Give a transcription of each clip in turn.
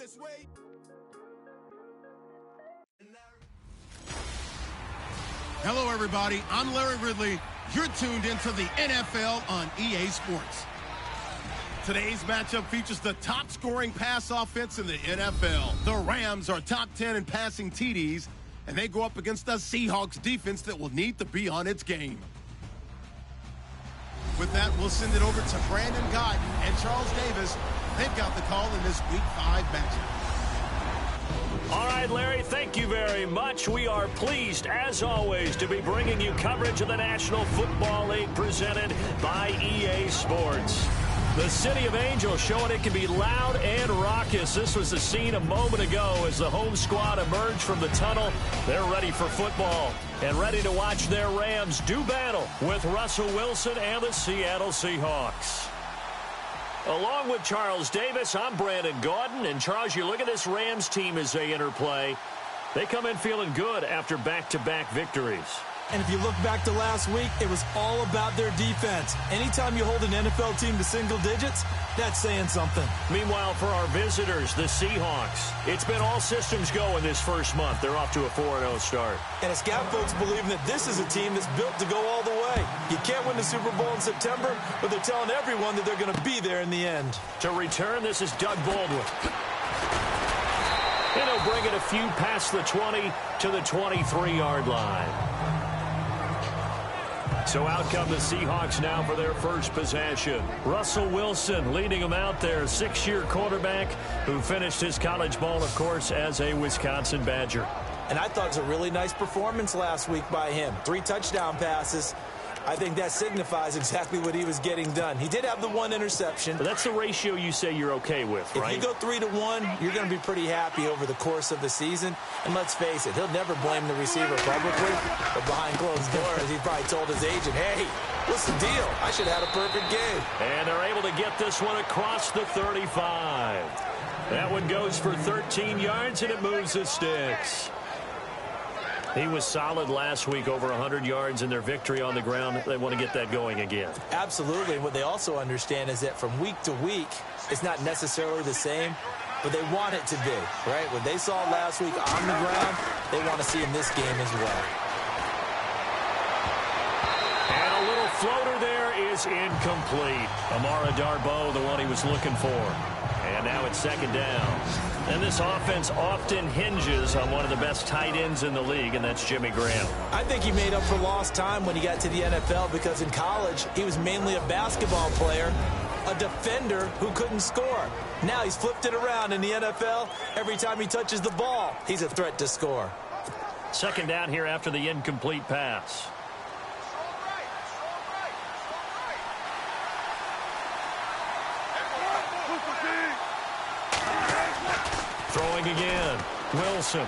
let's wait. Hello, everybody. I'm Larry Ridley. You're tuned into the NFL on EA Sports. Today's matchup features the top-scoring pass offense in the NFL. The Rams are top 10 in passing TDs, and they go up against the Seahawks defense that will need to be on its game. With that, we'll send it over to Brandon Guyton and Charles Davis. They've got the call in this Week 5 matchup. All right, Larry, thank you very much. We are pleased, as always, to be bringing you coverage of the National Football League presented by EA Sports. The City of Angels showing it can be loud and raucous. This was the scene a moment ago as the home squad emerged from the tunnel. They're ready for football and ready to watch their Rams do battle with Russell Wilson and the Seattle Seahawks. Along with Charles Davis, I'm Brandon Guyton. And, Charles, you look at this Rams team as they interplay. They come in feeling good after back-to-back victories. And if you look back to last week, it was all about their defense. Anytime you hold an NFL team to single digits, that's saying something. Meanwhile, for our visitors, the Seahawks, it's been all systems go in this first month. They're off to a 4-0 start. And it's got folks believing that this is a team that's built to go all the way. You can't win the Super Bowl in September, but they're telling everyone that they're going to be there in the end. To return, this is Doug Baldwin. And he'll bring it a few past the 20 to the 23-yard line. So out come the Seahawks now for their first possession. Russell Wilson leading them out there, 6-year quarterback who finished his college ball, of course, as a Wisconsin Badger. And I thought it was a really nice performance last week by him. 3 touchdown passes. I think that signifies exactly what he was getting done. He did have the 1 interception. But that's the ratio you say you're okay with, right? If you go 3-1, you're going to be pretty happy over the course of the season. And let's face it, he'll never blame the receiver publicly. But behind closed doors, he probably told his agent, hey, what's the deal? I should have had a perfect game. And they're able to get this one across the 35. That one goes for 13 yards, and it moves the sticks. He was solid last week, over 100 yards in their victory on the ground. They want to get that going again. Absolutely. What they also understand is that from week to week, it's not necessarily the same, but they want it to be, right? What they saw last week on the ground, they want to see in this game as well. And a little floater there is incomplete. Amara Darboh, the one he was looking for. And now it's second down. And this offense often hinges on one of the best tight ends in the league, and that's Jimmy Graham. I think he made up for lost time when he got to the NFL because in college, he was mainly a basketball player, a defender who couldn't score. Now he's flipped it around in the NFL. Every time he touches the ball, he's a threat to score. Second down here after the incomplete pass. Throwing again, Wilson.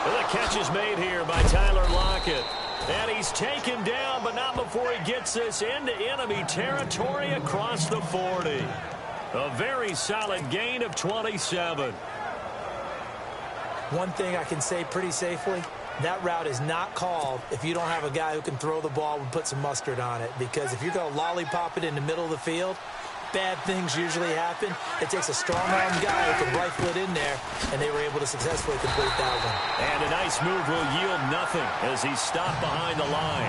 Well, the catch is made here by Tyler Lockett. And he's taken down, but not before he gets this into enemy territory across the 40. A very solid gain of 27. One thing I can say pretty safely, that route is not called if you don't have a guy who can throw the ball and put some mustard on it. Because if you're going to lollipop it in the middle of the field, bad things usually happen. It takes a strong-arm guy who can rifle it in there, and they were able to successfully complete that one. And a nice move will yield nothing as he's stopped behind the line.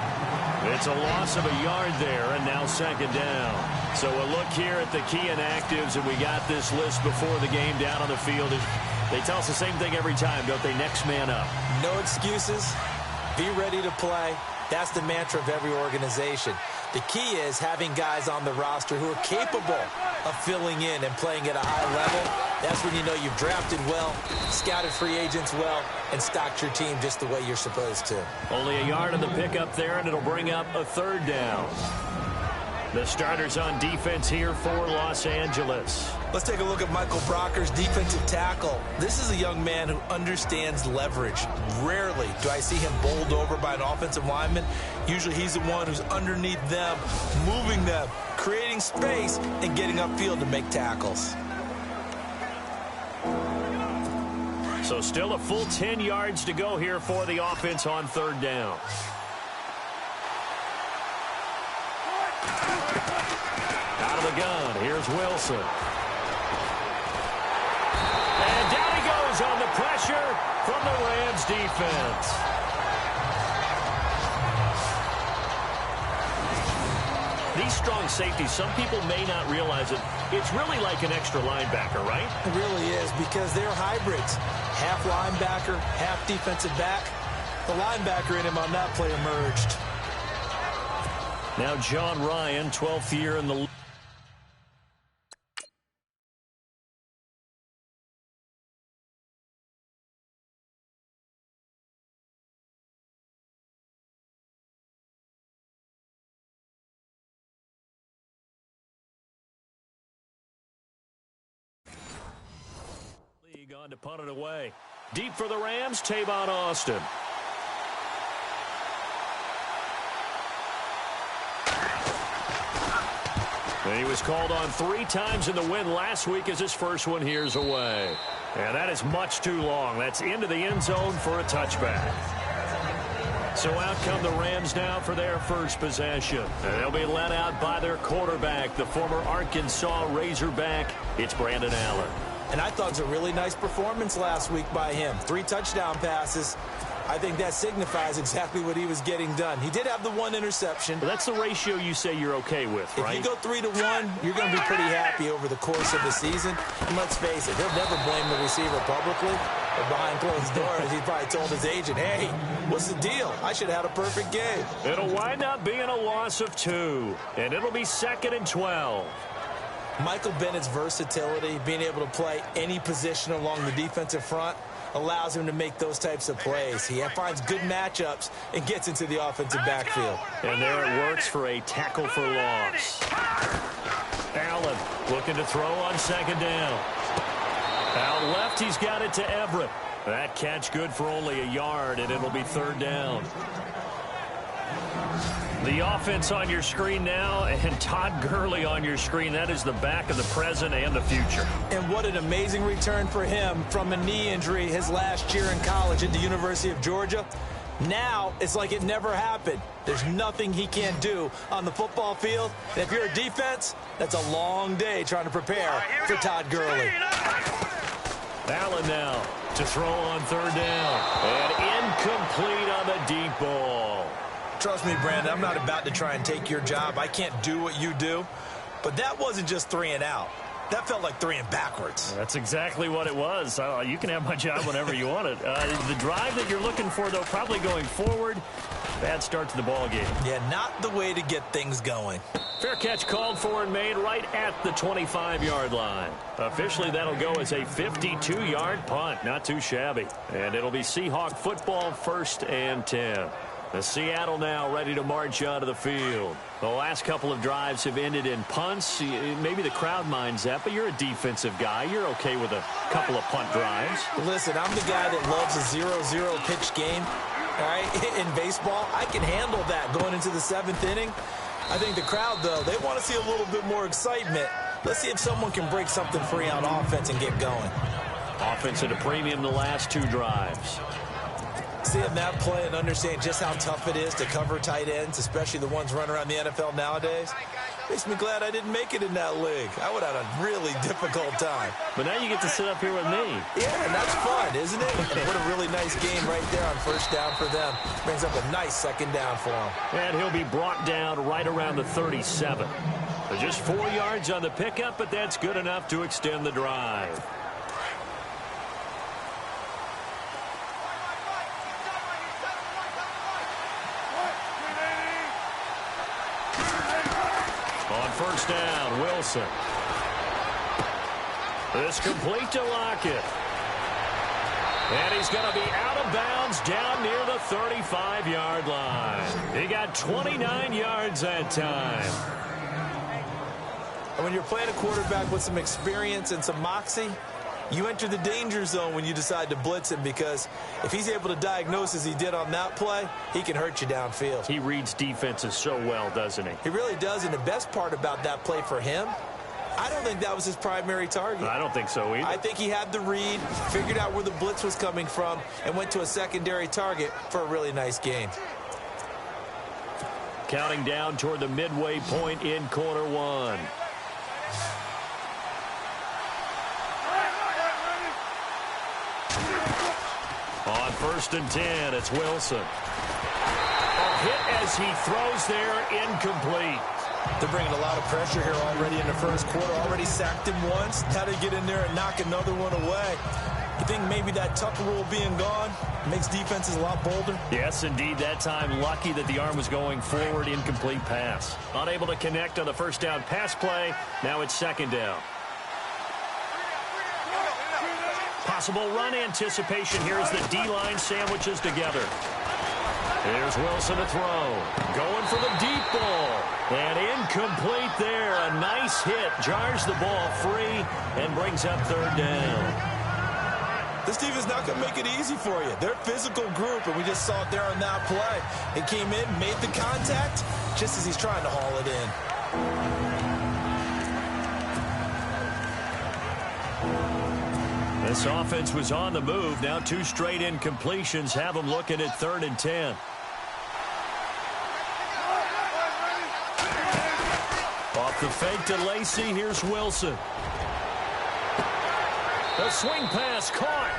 It's a loss of a yard there, and now second down. So a look here at the key inactives, and we got this list before the game down on the field. They tell us the same thing every time, don't they? Next man up. No excuses. Be ready to play. That's the mantra of every organization. The key is having guys on the roster who are capable of filling in and playing at a high level. That's when you know you've drafted well, scouted free agents well, and stocked your team just the way you're supposed to. Only a yard on the pickup there, and it'll bring up a third down. The starters on defense here for Los Angeles. Let's take a look at Michael Brocker's defensive tackle. This is a young man who understands leverage. Rarely do I see him bowled over by an offensive lineman. Usually he's the one who's underneath them, moving them, creating space, and getting upfield to make tackles. So still a full 10 yards to go here for the offense on third down. Out of the gun, here's Wilson. goes on the pressure from the Rams defense. These strong safeties, some people may not realize it. It's really like an extra linebacker, right? It really is, because they're hybrids. Half linebacker, half defensive back. The linebacker in him on that play emerged. Now John Ryan, 12th year in the league. On to punt it away. Deep for the Rams, Tavon Austin. And he was called on 3 times in the win last week as his first one here's away. And that is much too long. That's into the end zone for a touchback. So out come the Rams now for their first possession. And they'll be led out by their quarterback, the former Arkansas Razorback. It's Brandon Allen. And I thought it was a really nice performance last week by him. 3 touchdown passes. I think that signifies exactly what he was getting done. He did have the 1 interception. But that's the ratio you say you're okay with, right? If you go 3-to-1, you're going to be pretty happy over the course of the season. And let's face it, he'll never blame the receiver publicly. But behind closed doors, he probably told his agent, hey, what's the deal? I should have had a perfect game. It'll wind up being a loss of 2. And it'll be 2nd and 12. Michael Bennett's versatility, being able to play any position along the defensive front, allows him to make those types of plays. He finds good matchups and gets into the offensive backfield. And there it works for a tackle for loss. Allen looking to throw on 2nd down. Out left, he's got it to Everett. That catch good for only a yard, and it'll be 3rd down. The offense on your screen now, and Todd Gurley on your screen. That is the back of the present and the future. And what an amazing return for him from a knee injury his last year in college at the University of Georgia. Now, it's like it never happened. There's nothing he can't do on the football field. And if you're a defense, that's a long day trying to prepare for Todd Gurley. Allen now to throw on 3rd down. And incomplete on the deep ball. Trust me, Brandon, I'm not about to try and take your job. I can't do what you do. But that wasn't just 3 and out. That felt like 3 and backwards. That's exactly what it was. You can have my job whenever you want it. The drive that you're looking for, though, probably going forward. Bad start to the ball game. Yeah, not the way to get things going. Fair catch called for and made right at the 25-yard line. Officially, that'll go as a 52-yard punt. Not too shabby. And it'll be Seahawk football, 1st and 10. The Seattle now ready to march out of the field. The last couple of drives have ended in punts. Maybe the crowd minds that, but you're a defensive guy. You're okay with a couple of punt drives. Listen, I'm the guy that loves a 0-0 pitch game. All right, in baseball, I can handle that going into the 7th inning. I think the crowd, though, they want to see a little bit more excitement. Let's see if someone can break something free on offense and get going. Offense at a premium the last 2 drives. Seeing that play and understand just how tough it is to cover tight ends, especially the ones running around the NFL nowadays, makes me glad I didn't make it in that league. I would have had a really difficult time. But now you get to sit up here with me. Yeah, and that's fun, isn't it? What a really nice game right there on 1st down for them. Brings up a nice 2nd down for him. And he'll be brought down right around the 37. So just 4 yards on the pickup, but that's good enough to extend the drive. On 1st down, Wilson. This complete to Lockett. And he's going to be out of bounds down near the 35-yard line. He got 29 yards that time. And when you're playing a quarterback with some experience and some moxie, you enter the danger zone when you decide to blitz him, because if he's able to diagnose as he did on that play, he can hurt you downfield. He reads defenses so well, doesn't he? He really does, and the best part about that play for him, I don't think that was his primary target. I don't think so either. I think he had the read, figured out where the blitz was coming from, and went to a secondary target for a really nice gain. Counting down toward the midway point in quarter 1. 1st and 10. It's Wilson. A hit as he throws there, incomplete. They're bringing a lot of pressure here already in the first quarter. Already sacked him once. How to get in there and knock another one away. You think maybe that Tucker rule being gone makes defenses a lot bolder? Yes, indeed. That time, lucky that the arm was going forward. Incomplete pass. Unable to connect on the first down pass play. Now it's 2nd down. Possible run anticipation here as the D-line sandwiches together. Here's Wilson to throw. Going for the deep ball. And incomplete there. A nice hit. Jars the ball free and brings up 3rd down. This team is not going to make it easy for you. They're a physical group, and we just saw it there on that play. It came in, made the contact, just as he's trying to haul it in. This offense was on the move. Now 2 straight incompletions have them looking at 3rd and 10. Off the fake to Lacey. Here's Wilson. The swing pass caught.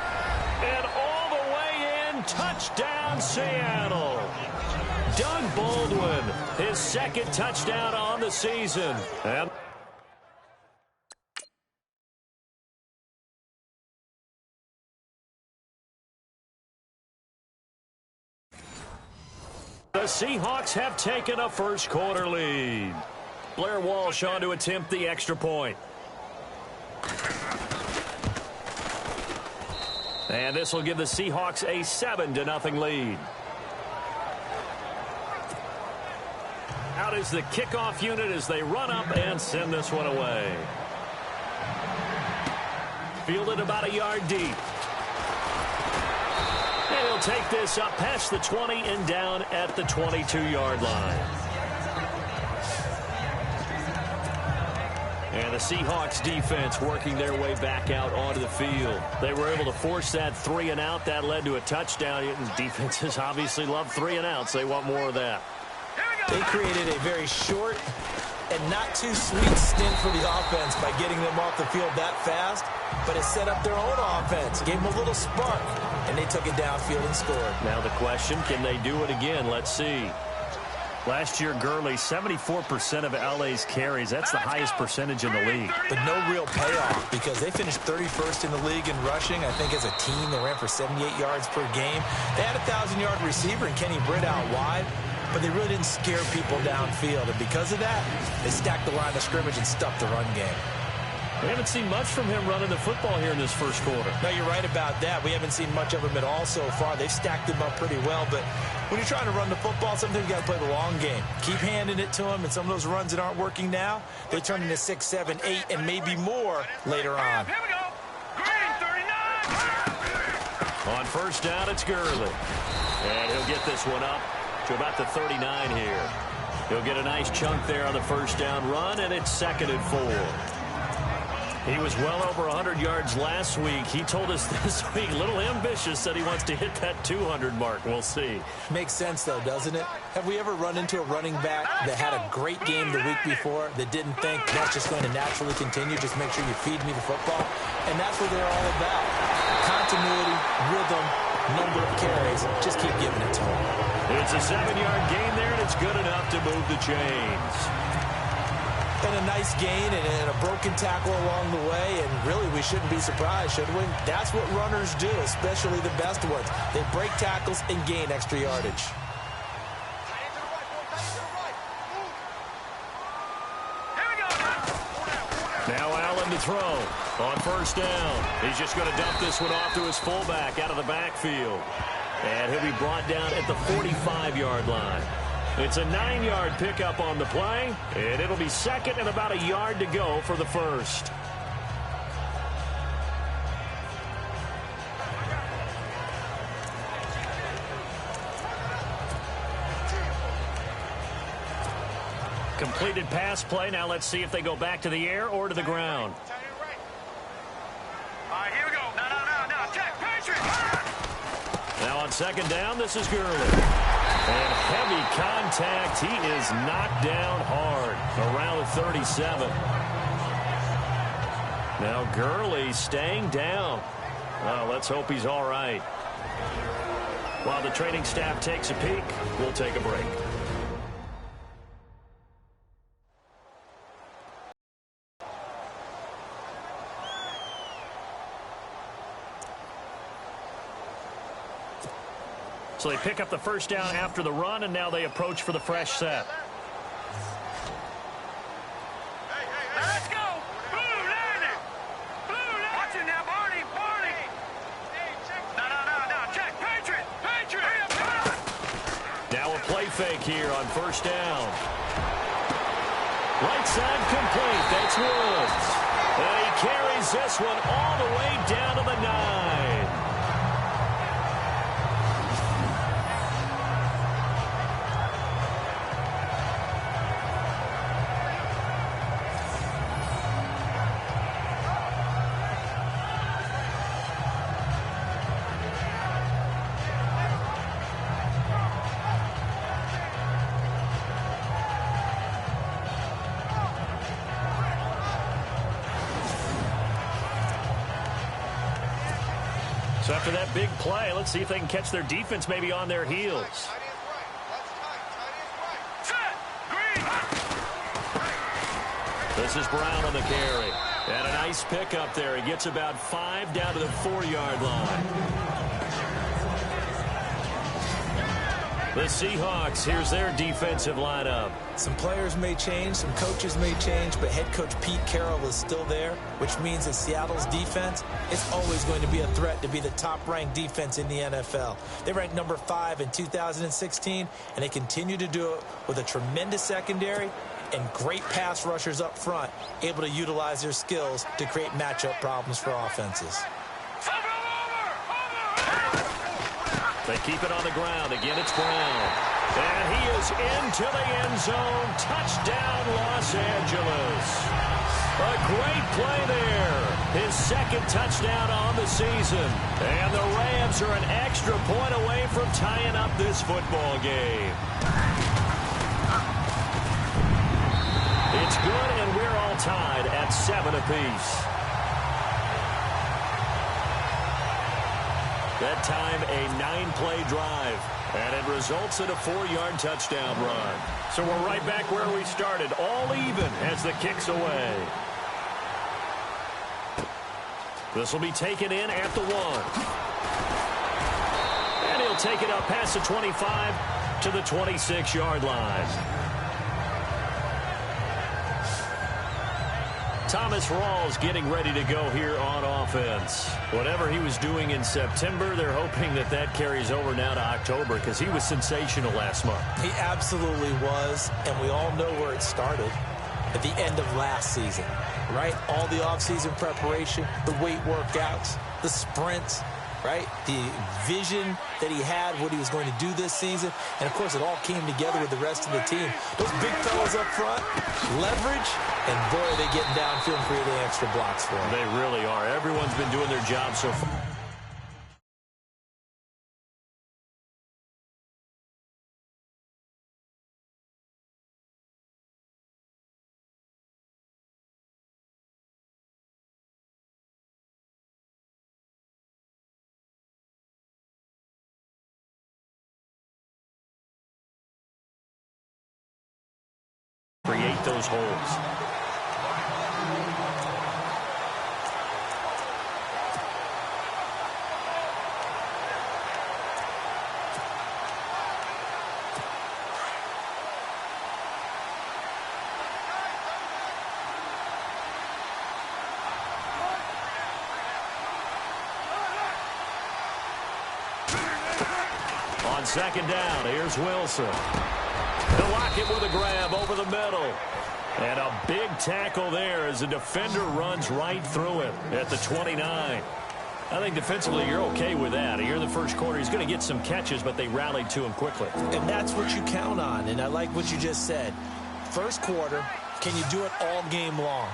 And all the way in. Touchdown, Seattle. Doug Baldwin, his 2nd touchdown on the season. And the Seahawks have taken a first quarter lead. Blair Walsh on to attempt the extra point. And this will give the Seahawks a 7-0 lead. Out is the kickoff unit as they run up and send this one away. Fielded about a yard deep. And he'll take this up past the 20 and down at the 22-yard line. And the Seahawks defense working their way back out onto the field. They were able to force that 3-and-out. That led to a touchdown. Defenses obviously love 3-and-outs. They want more of that. They created a very short and not too sweet stint for the offense by getting them off the field that fast, but it set up their own offense, gave them a little spark, and they took it downfield and scored. Now the question, can they do it again? Let's see. Last year, Gurley, 74% of LA's carries. That's the highest percentage in the league. But no real payoff because they finished 31st in the league in rushing. I think as a team, they ran for 78 yards per game. They had a 1,000-yard receiver in Kenny Britt out wide, but they really didn't scare people downfield. And because of that, they stacked the line of scrimmage and stuffed the run game. We haven't seen much from him running the football here in this first quarter. No, you're right about that. We haven't seen much of him at all so far. They've stacked him up pretty well, but when you're trying to run the football, sometimes you got to play the long game. Keep handing it to him, and some of those runs that aren't working now, they turn into 6, 7, 8, and maybe more later on. Here we go. Green, 39. On first down, it's Gurley. And he'll get this one up to about the 39 here. He'll get a nice chunk there on the first down run, and it's 2nd and 4. He was well over 100 yards last week. He told us this week, a little ambitious, said he wants to hit that 200 mark. We'll see. Makes sense, though, doesn't it? Have we ever run into a running back that had a great game the week before that didn't think that's just going to naturally continue? Just make sure you feed me the football. And that's what they're all about. Continuity, rhythm, number of carries. Just keep giving it to him. It's a 7-yard gain there, and it's good enough to move the chains. And a nice gain and a broken tackle along the way, and really we shouldn't be surprised, should we? That's what runners do, especially the best ones. They break tackles and gain extra yardage. Now Allen to throw on first down. He's just going to dump this one off to his fullback out of the backfield. And he'll be brought down at the 45-yard line. It's a 9-yard pickup on the play, and it'll be 2nd and about a yard to go for the first. Completed pass play. Now let's see if they go back to the air or to the ground. All right, here we go. No. Check. Patriot. Now on 2nd down, this is Gurley. And heavy contact. He is knocked down hard around the 37. Now Gurley staying down. Well, let's hope he's all right. While the training staff takes a peek, we'll take a break. So they pick up the first down after the run, and now they approach for the fresh set. Let's go! Blue landing! Blue landing! Watch it now, Barney! Barney! No, check! Patriot! Patriot! Now a play fake here on first down. Right side complete. That's Woods. And he carries this one all the way down to the 9. So after that big play, let's see if they can catch their defense maybe on their heels. This is Brown on the carry. And a nice pickup there. He gets about 5 down to the 4-yard line. The Seahawks, here's their defensive lineup. Some players may change, some coaches may change, but head coach Pete Carroll is still there, which means that Seattle's defense is always going to be a threat to be the top-ranked defense in the NFL. They ranked number 5 in 2016, and they continue to do it with a tremendous secondary and great pass rushers up front, able to utilize their skills to create matchup problems for offenses. They keep it on the ground. Again, it's Brown. And he is into the end zone. Touchdown, Los Angeles. A great play there. His second touchdown on the season. And the Rams are an extra point away from tying up this football game. It's good, and we're all tied at 7 apiece. That time, a 9-play drive, and it results in a 4-yard touchdown run. So we're right back where we started, all even as the kick's away. This will be taken in at the 1. And he'll take it up past the 25 to the 26-yard line. Thomas Rawls getting ready to go here on offense. Whatever he was doing in September, they're hoping that that carries over now to October because he was sensational last month. He absolutely was, and we all know where it started at the end of last season, right? All the offseason preparation, the weight workouts, the sprints, right? The vision that he had, what he was going to do this season. And, of course, it all came together with the rest of the team. Those big fellas up front, leverage, and, boy, are they getting downfield and creating extra blocks for him. They really are. Everyone's been doing their job so far. Create those holes. On second down, here's Wilson. They'll lock it with a grab over the middle. And a big tackle there as the defender runs right through it at the 29. I think defensively you're okay with that. Here in the first quarter, he's going to get some catches, but they rallied to him quickly. And that's what you count on, and I like what you just said. First quarter, can you do it all game long?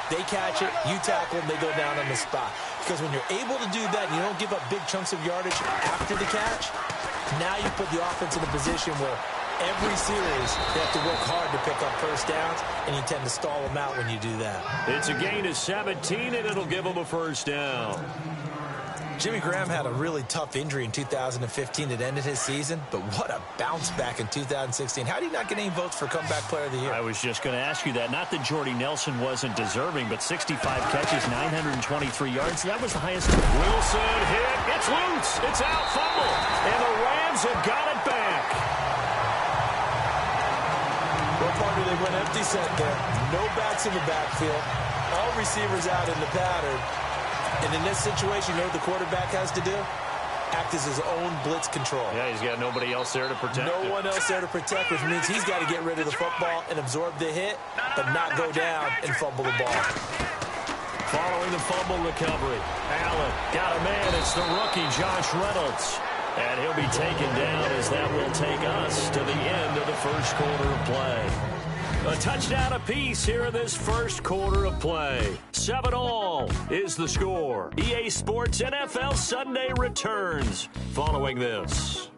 They catch it, you tackle them, they go down on the spot. Because when you're able to do that and you don't give up big chunks of yardage after the catch, now you put the offense in a position where every series they have to work hard to pick up first downs, and you tend to stall them out when you do that. It's a gain of 17, and it'll give them a first down. Jimmy Graham had a really tough injury in 2015 that ended his season, but what a bounce back in 2016. How did he not get any votes for Comeback Player of the Year? I was just going to ask you that. Not that Jordy Nelson wasn't deserving, but 65 catches, 923 yards. That was the highest. Wilson hit. It's loose. It's out. Fumble. And the Rams have got it back. What part did they went empty set there? No backs in the backfield. All receivers out in the pattern. And in this situation, you know what the quarterback has to do? Act as his own blitz control. Yeah, he's got nobody else there to protect him. No one else there to protect, which means he's got to get rid of the football and absorb the hit, but not go down and fumble the ball. Following the fumble recovery, Allen got a man. It's the rookie, Josh Reynolds. And he'll be taken down as that will take us to the end of the first quarter of play. A touchdown apiece here in this first quarter of play. 7-all is the score. EA Sports NFL Sunday returns following this.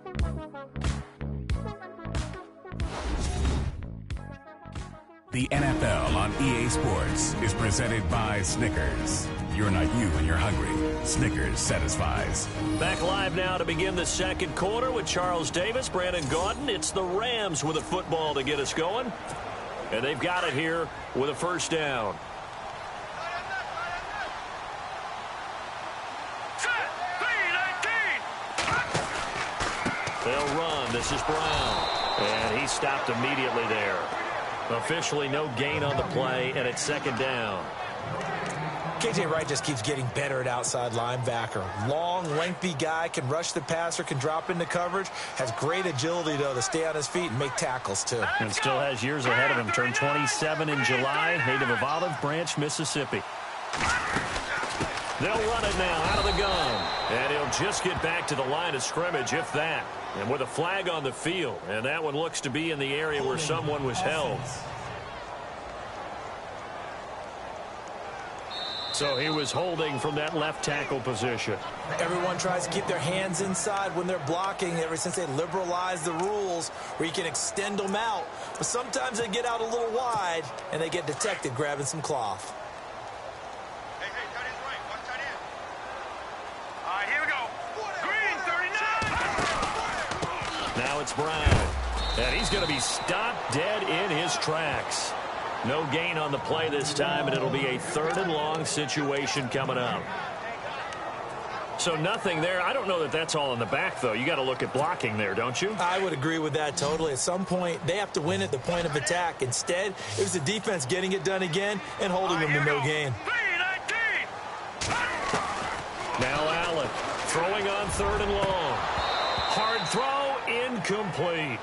The NFL on EA Sports is presented by Snickers. You're not you when you're hungry. Snickers satisfies. Back live now to begin the second quarter with Charles Davis, Brandon Gaudin. It's the Rams with a football to get us going. And they've got it here with a first down. They'll run. This is Brown. And he stopped immediately there. Officially no gain on the play, and it's second down. KJ Wright just keeps getting better at outside linebacker. Long, lengthy guy, can rush the passer, can drop into coverage. Has great agility, though, to stay on his feet and make tackles, too. And still has years ahead of him. Turned 27 in July, native of Olive Branch, Mississippi. They'll run it now out of the gun. And he'll just get back to the line of scrimmage, if that. And with a flag on the field. And that one looks to be in the area where someone was held. So he was holding from that left tackle position. Everyone tries to keep their hands inside when they're blocking ever since they liberalized the rules where you can extend them out. But sometimes they get out a little wide and they get detected grabbing some cloth. Hey, tight end's right. Watch tight end. All right, here we go. Green, 39. Now it's Brown. And he's going to be stopped dead in his tracks. No gain on the play this time, and it'll be a third and long situation coming up. So nothing there. I don't know that that's all in the back, though. You got to look at blocking there, don't you? I would agree with that totally. At some point, they have to win at the point of attack. Instead, it was the defense getting it done again and holding them to no gain. Now Allen throwing on third and long. Hard throw, incomplete.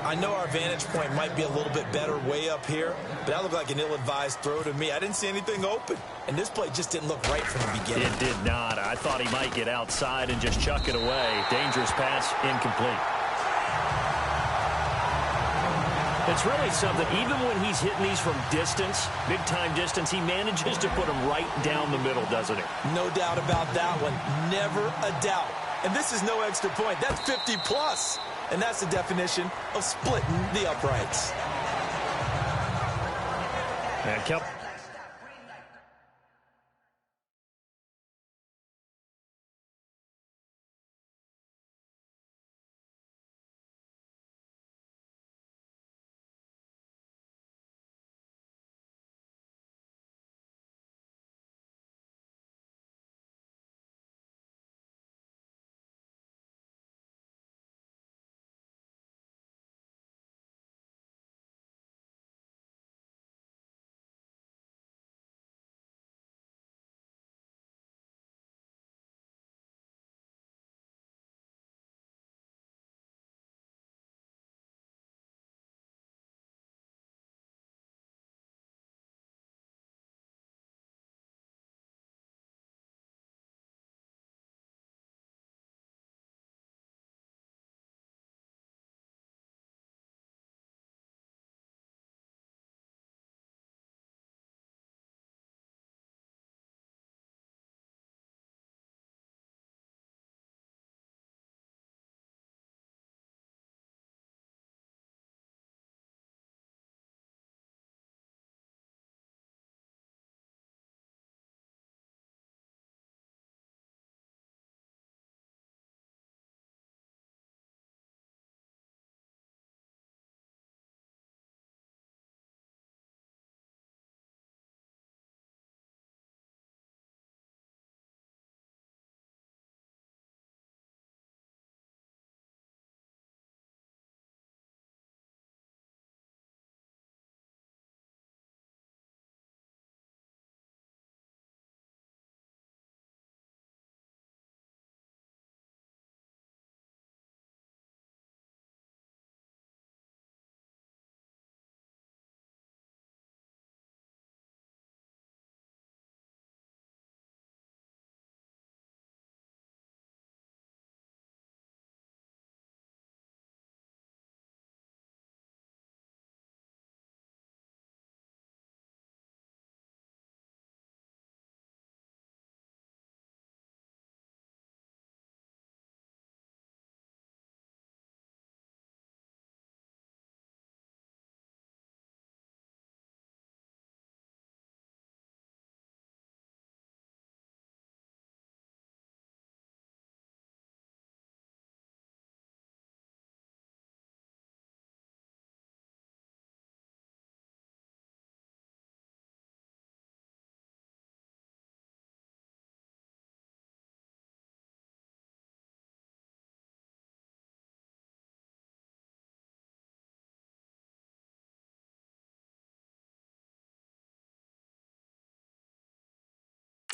I know our vantage point might be a little bit better way up here, but that looked like an ill-advised throw to me. I didn't see anything open, and this play just didn't look right from the beginning. It did not. I thought he might get outside and just chuck it away. Dangerous pass, incomplete. It's really something. Even when he's hitting these from distance, big-time distance, he manages to put them right down the middle, doesn't he? No doubt about that one. Never a doubt. And this is no extra point. That's 50-plus. And that's the definition of splitting the uprights. And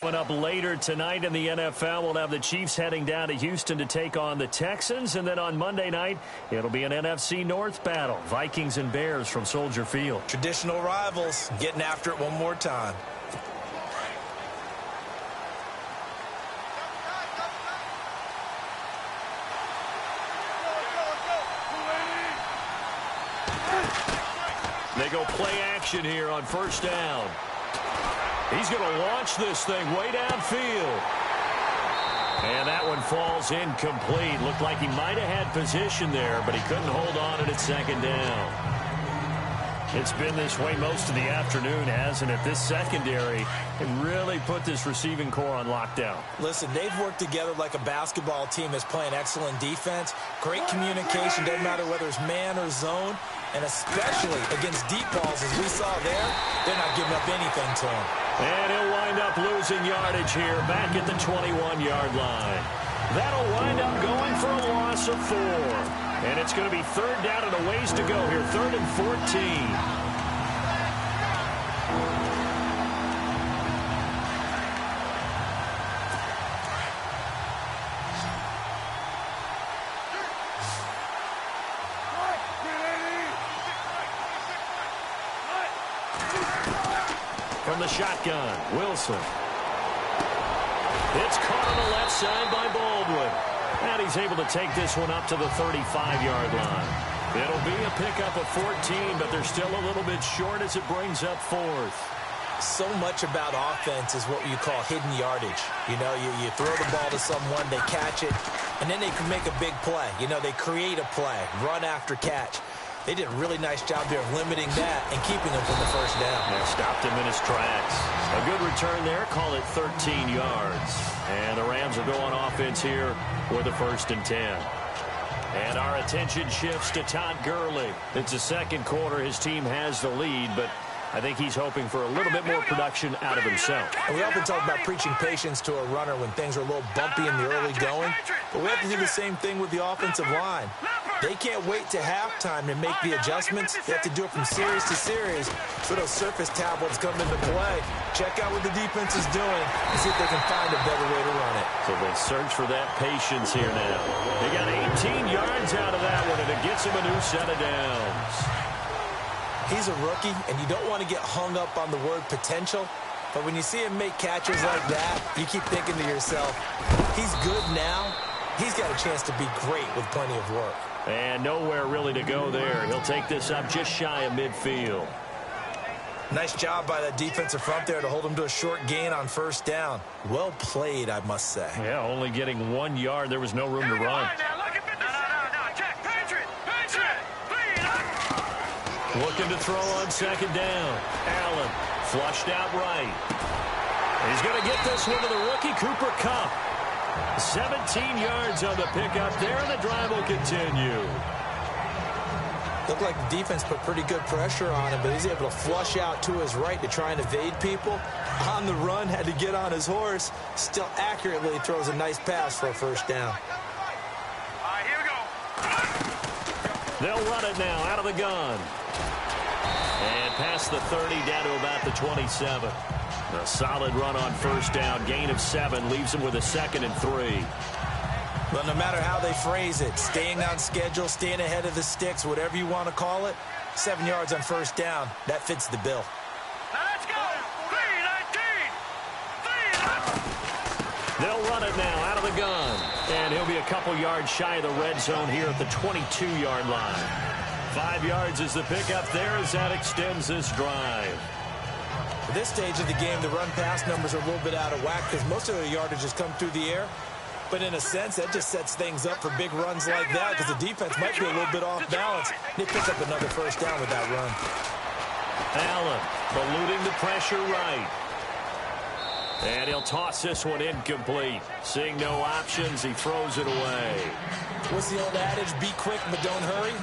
Coming up later tonight in the NFL, we'll have the Chiefs heading down to Houston to take on the Texans. And then on Monday night, it'll be an NFC North battle. Vikings and Bears from Soldier Field. Traditional rivals getting after it one more time. They go play action here on first down. He's going to launch this thing way downfield. And that one falls incomplete. Looked like he might have had position there, but he couldn't hold on at second down. It's been this way most of the afternoon, hasn't it? This secondary can really put this receiving core on lockdown. Listen, they've worked together like a basketball team that's playing excellent defense. Great communication, doesn't matter whether it's man or zone. And especially against deep balls, as we saw there, they're not giving up anything to him. And he'll wind up losing yardage here back at the 21-yard line. That'll wind up going for a loss of 4. And it's going to be third down and a ways to go here, 3rd and 14. From the shotgun, Wilson. It's caught on the left side by Baldwin. And he's able to take this one up to the 35-yard line. It'll be a pickup of 14, but they're still a little bit short as it brings up 4th. So much about offense is what you call hidden yardage. You know, you throw the ball to someone, they catch it, and then they can make a big play. You know, they create a play, run after catch. They did a really nice job there of limiting that and keeping him from the first down. Yeah, stopped him in his tracks. A good return there, call it 13 yards. And the Rams are going offense here with a 1st and 10. And our attention shifts to Todd Gurley. It's the second quarter. His team has the lead, but I think he's hoping for a little bit more production out of himself. And we often talk about preaching patience to a runner when things are a little bumpy in the early going. But we have to do the same thing with the offensive line. They can't wait to halftime to make the adjustments. They have to do it from series to series so those surface tablets come into play. Check out what the defense is doing and see if they can find a better way to run it. So they search for that patience here now. They got 18 yards out of that one, and it gets them a new set of downs. He's a rookie, and you don't want to get hung up on the word potential. But when you see him make catches like that, you keep thinking to yourself, he's good now. He's got a chance to be great with plenty of work. And nowhere really to go there. He'll take this up just shy of midfield. Nice job by that defensive front there to hold him to a short gain on first down. Well played, I must say. Yeah, only getting 1 yard. There was no room to run. Looking to throw on second down. Allen flushed out right. He's going to get this one to the rookie, Cooper Kupp. 17 yards on the pickup there, and the drive will continue. Looked like the defense put pretty good pressure on him, but he's able to flush out to his right to try and evade people. On the run, had to get on his horse. Still accurately throws a nice pass for a first down. All right, here we go. They'll run it now out of the gun. And past the 30, down to about the 27. A solid run on first down. Gain of 7 leaves him with a 2nd and 3. But no matter how they phrase it, staying on schedule, staying ahead of the sticks, whatever you want to call it, 7 yards on first down, that fits the bill. Now let's go. 3-19. They'll run it now out of the gun. And he'll be a couple yards shy of the red zone here at the 22-yard line. 5 yards is the pickup there as that extends this drive. At this stage of the game, the run-pass numbers are a little bit out of whack because most of the yardage has come through the air. But in a sense, that just sets things up for big runs like that because the defense might be a little bit off balance. They pick up another first down with that run. Allen eluding the pressure right. And he'll toss this one incomplete. Seeing no options, he throws it away. What's the old adage? Be quick, but don't hurry.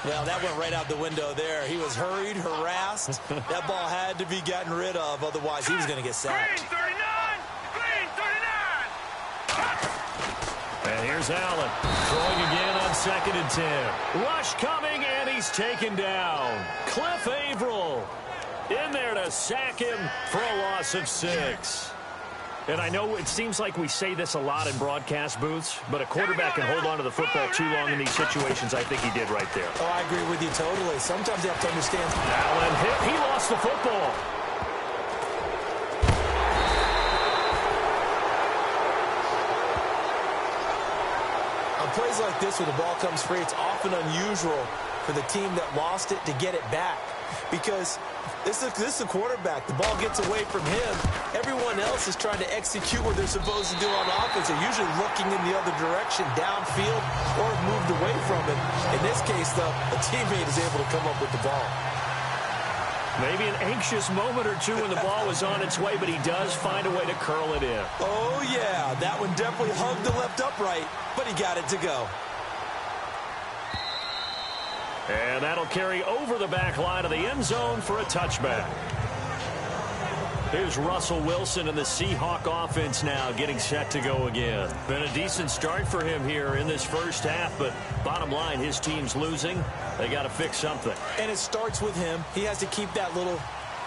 Well, that went right out the window there. He was hurried, harassed. That ball had to be gotten rid of, otherwise he was going to get sacked. Green 39. And here's Allen throwing again on 2nd and 10. Rush coming, and he's taken down. Cliff Averill in there to sack him for a loss of 6. And I know it seems like we say this a lot in broadcast booths, but a quarterback can hold on to the football too long in these situations. I think he did right there. Oh, I agree with you totally. Sometimes you have to understand. Allen hit. He lost the football. On plays like this where the ball comes free, it's often unusual for the team that lost it to get it back. Because this is a quarterback. The ball gets away from him. Everyone else is trying to execute what they're supposed to do on offense. They're usually looking in the other direction, downfield, or moved away from it. In this case, though, a teammate is able to come up with the ball. Maybe an anxious moment or two when the ball was on its way, but he does find a way to curl it in. Oh, yeah. That one definitely hugged the left upright, but he got it to go. And that'll carry over the back line of the end zone for a touchback. Here's Russell Wilson and the Seahawk offense now getting set to go again. Been a decent start for him here in this first half, but bottom line, his team's losing. They got to fix something. And it starts with him. He has to keep that little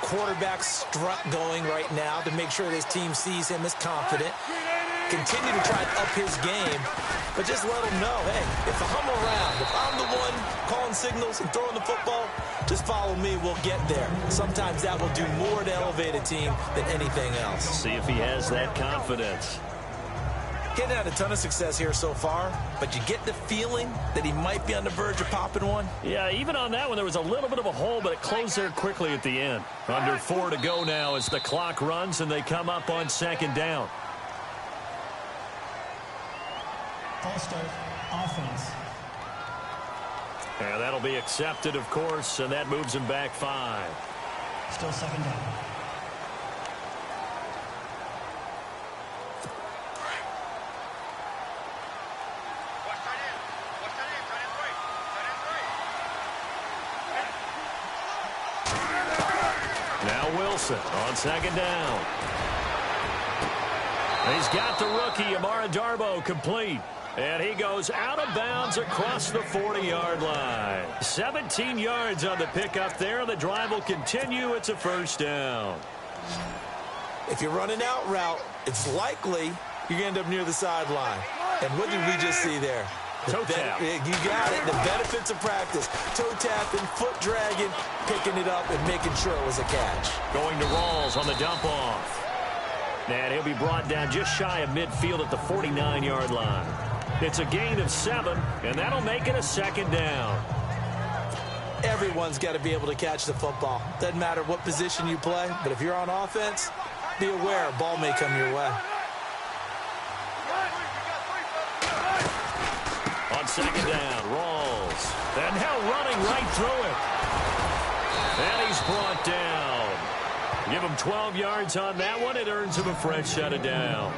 quarterback strut going right now to make sure his team sees him as confident. Continue to try and up his game, but just let him know, hey, if I'm around, if I'm the one calling signals and throwing the football, just follow me, we'll get there. Sometimes that will do more to elevate a team than anything else. See if he has that confidence. Getting had a ton of success here so far, but you get the feeling that he might be on the verge of popping one. Yeah, even on that one, there was a little bit of a hole, but it closed there quickly at the end. Under 4 to go now as the clock runs and they come up on second down. Ball start, offense. And that'll be accepted, of course, and that moves him back 5. Still second down. Now Wilson on second down. He's got the rookie, Amara Darboh, complete. And he goes out of bounds across the 40-yard line. 17 yards on the pickup there. The drive will continue. It's a first down. If you're running out route, it's likely you're going to end up near the sideline. And what did we just see there? Toe tap. You got it. The benefits of practice. Toe tapping, foot dragging, picking it up, and making sure it was a catch. Going to Rawls on the dump off. And he'll be brought down just shy of midfield at the 49-yard line. It's a gain of 7, and that'll make it a second down. Everyone's got to be able to catch the football. Doesn't matter what position you play, but if you're on offense, be aware a ball may come your way. On second down, Rawls. And now running right through it. And he's brought down. Give him 12 yards on that one. It earns him a fresh set of downs.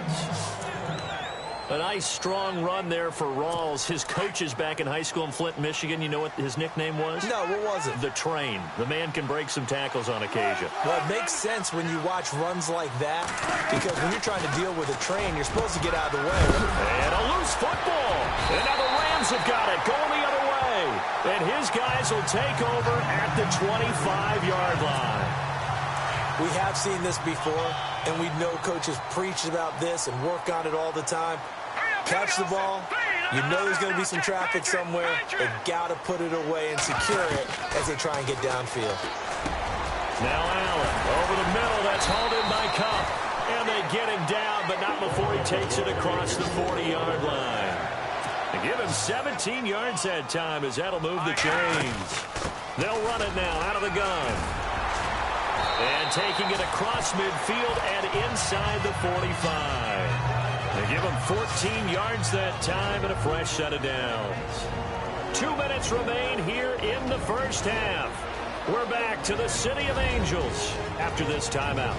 A nice, strong run there for Rawls. His coaches back in high school in Flint, Michigan, you know what his nickname was? No, what was it? The Train. The man can break some tackles on occasion. Well, it makes sense when you watch runs like that, because when you're trying to deal with a train, you're supposed to get out of the way. And a loose football. And now the Rams have got it, going the other way. And his guys will take over at the 25-yard line. We have seen this before, and we know coaches preach about this and work on it all the time. Catch the ball. You know there's going to be some traffic somewhere. They've got to put it away and secure it as they try and get downfield. Now Allen over the middle. That's hauled in by Cup. And they get him down, but not before he takes it across the 40-yard line. They give him 17 yards that time as that'll move the chains. They'll run it now out of the gun. And taking it across midfield and inside the 45. They give him 14 yards that time and a fresh set of downs. 2 minutes remain here in the first half. We're back to the City of Angels after this timeout.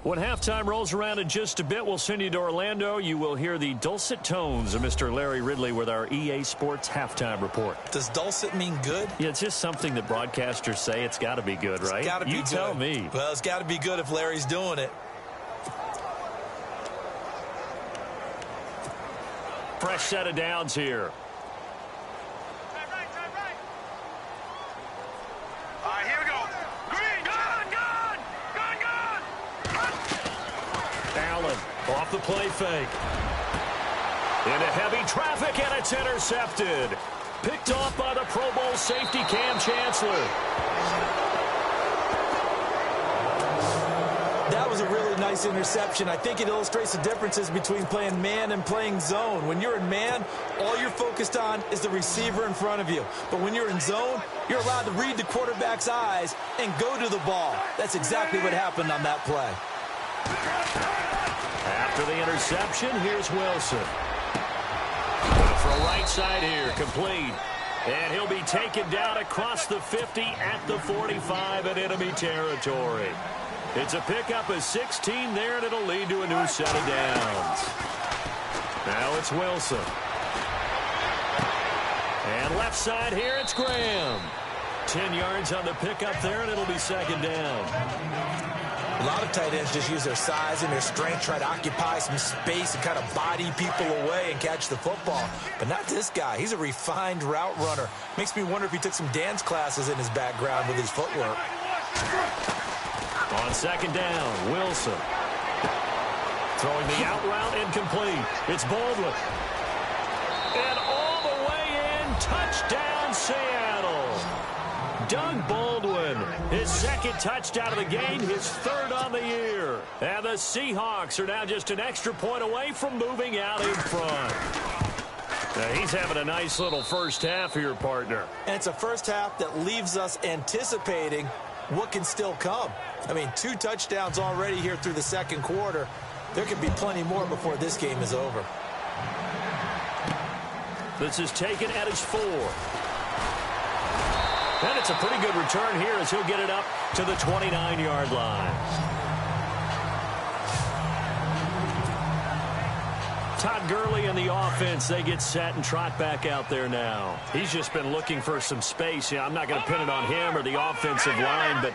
When halftime rolls around in just a bit, we'll send you to Orlando. You will hear the dulcet tones of Mr. Larry Ridley with our EA Sports halftime report. Does dulcet mean good? Yeah, it's just something that broadcasters say. It's got to be good, right? It's got to be good. You tell me. Well, it's got to be good if Larry's doing it. Fresh set of downs here. Off the play fake. Into heavy traffic, and it's intercepted. Picked off by the Pro Bowl safety Cam Chancellor. That was a really nice interception. I think it illustrates the differences between playing man and playing zone. When you're in man, all you're focused on is the receiver in front of you. But when you're in zone, you're allowed to read the quarterback's eyes and go to the ball. That's exactly what happened on that play. After the interception, here's Wilson. Gonna throw right side here, complete. And he'll be taken down across the 50 at the 45 in enemy territory. It's a pickup of 16 there, and it'll lead to a new set of downs. Now it's Wilson. And left side here, it's Graham. 10 yards on the pickup there, and it'll be second down. A lot of tight ends just use their size and their strength, try to occupy some space and kind of body people away and catch the football. But not this guy. He's a refined route runner. Makes me wonder if he took some dance classes in his background with his footwork. On second down, Wilson. Throwing the out route incomplete. It's Baldwin. And all the way in, touchdown Seattle. Doug Baldwin, his second touchdown of the game, his third on the year. And the Seahawks are now just an extra point away from moving out in front. Now he's having a nice little first half here, partner. And it's a first half that leaves us anticipating what can still come. I mean, 2 touchdowns already here through the second quarter. There could be plenty more before this game is over. This is taken at his 4. And it's a pretty good return here as he'll get it up to the 29-yard line. Todd Gurley and the offense, they get set and trot back out there now. He's just been looking for some space. I'm not going to pin it on him or the offensive line, but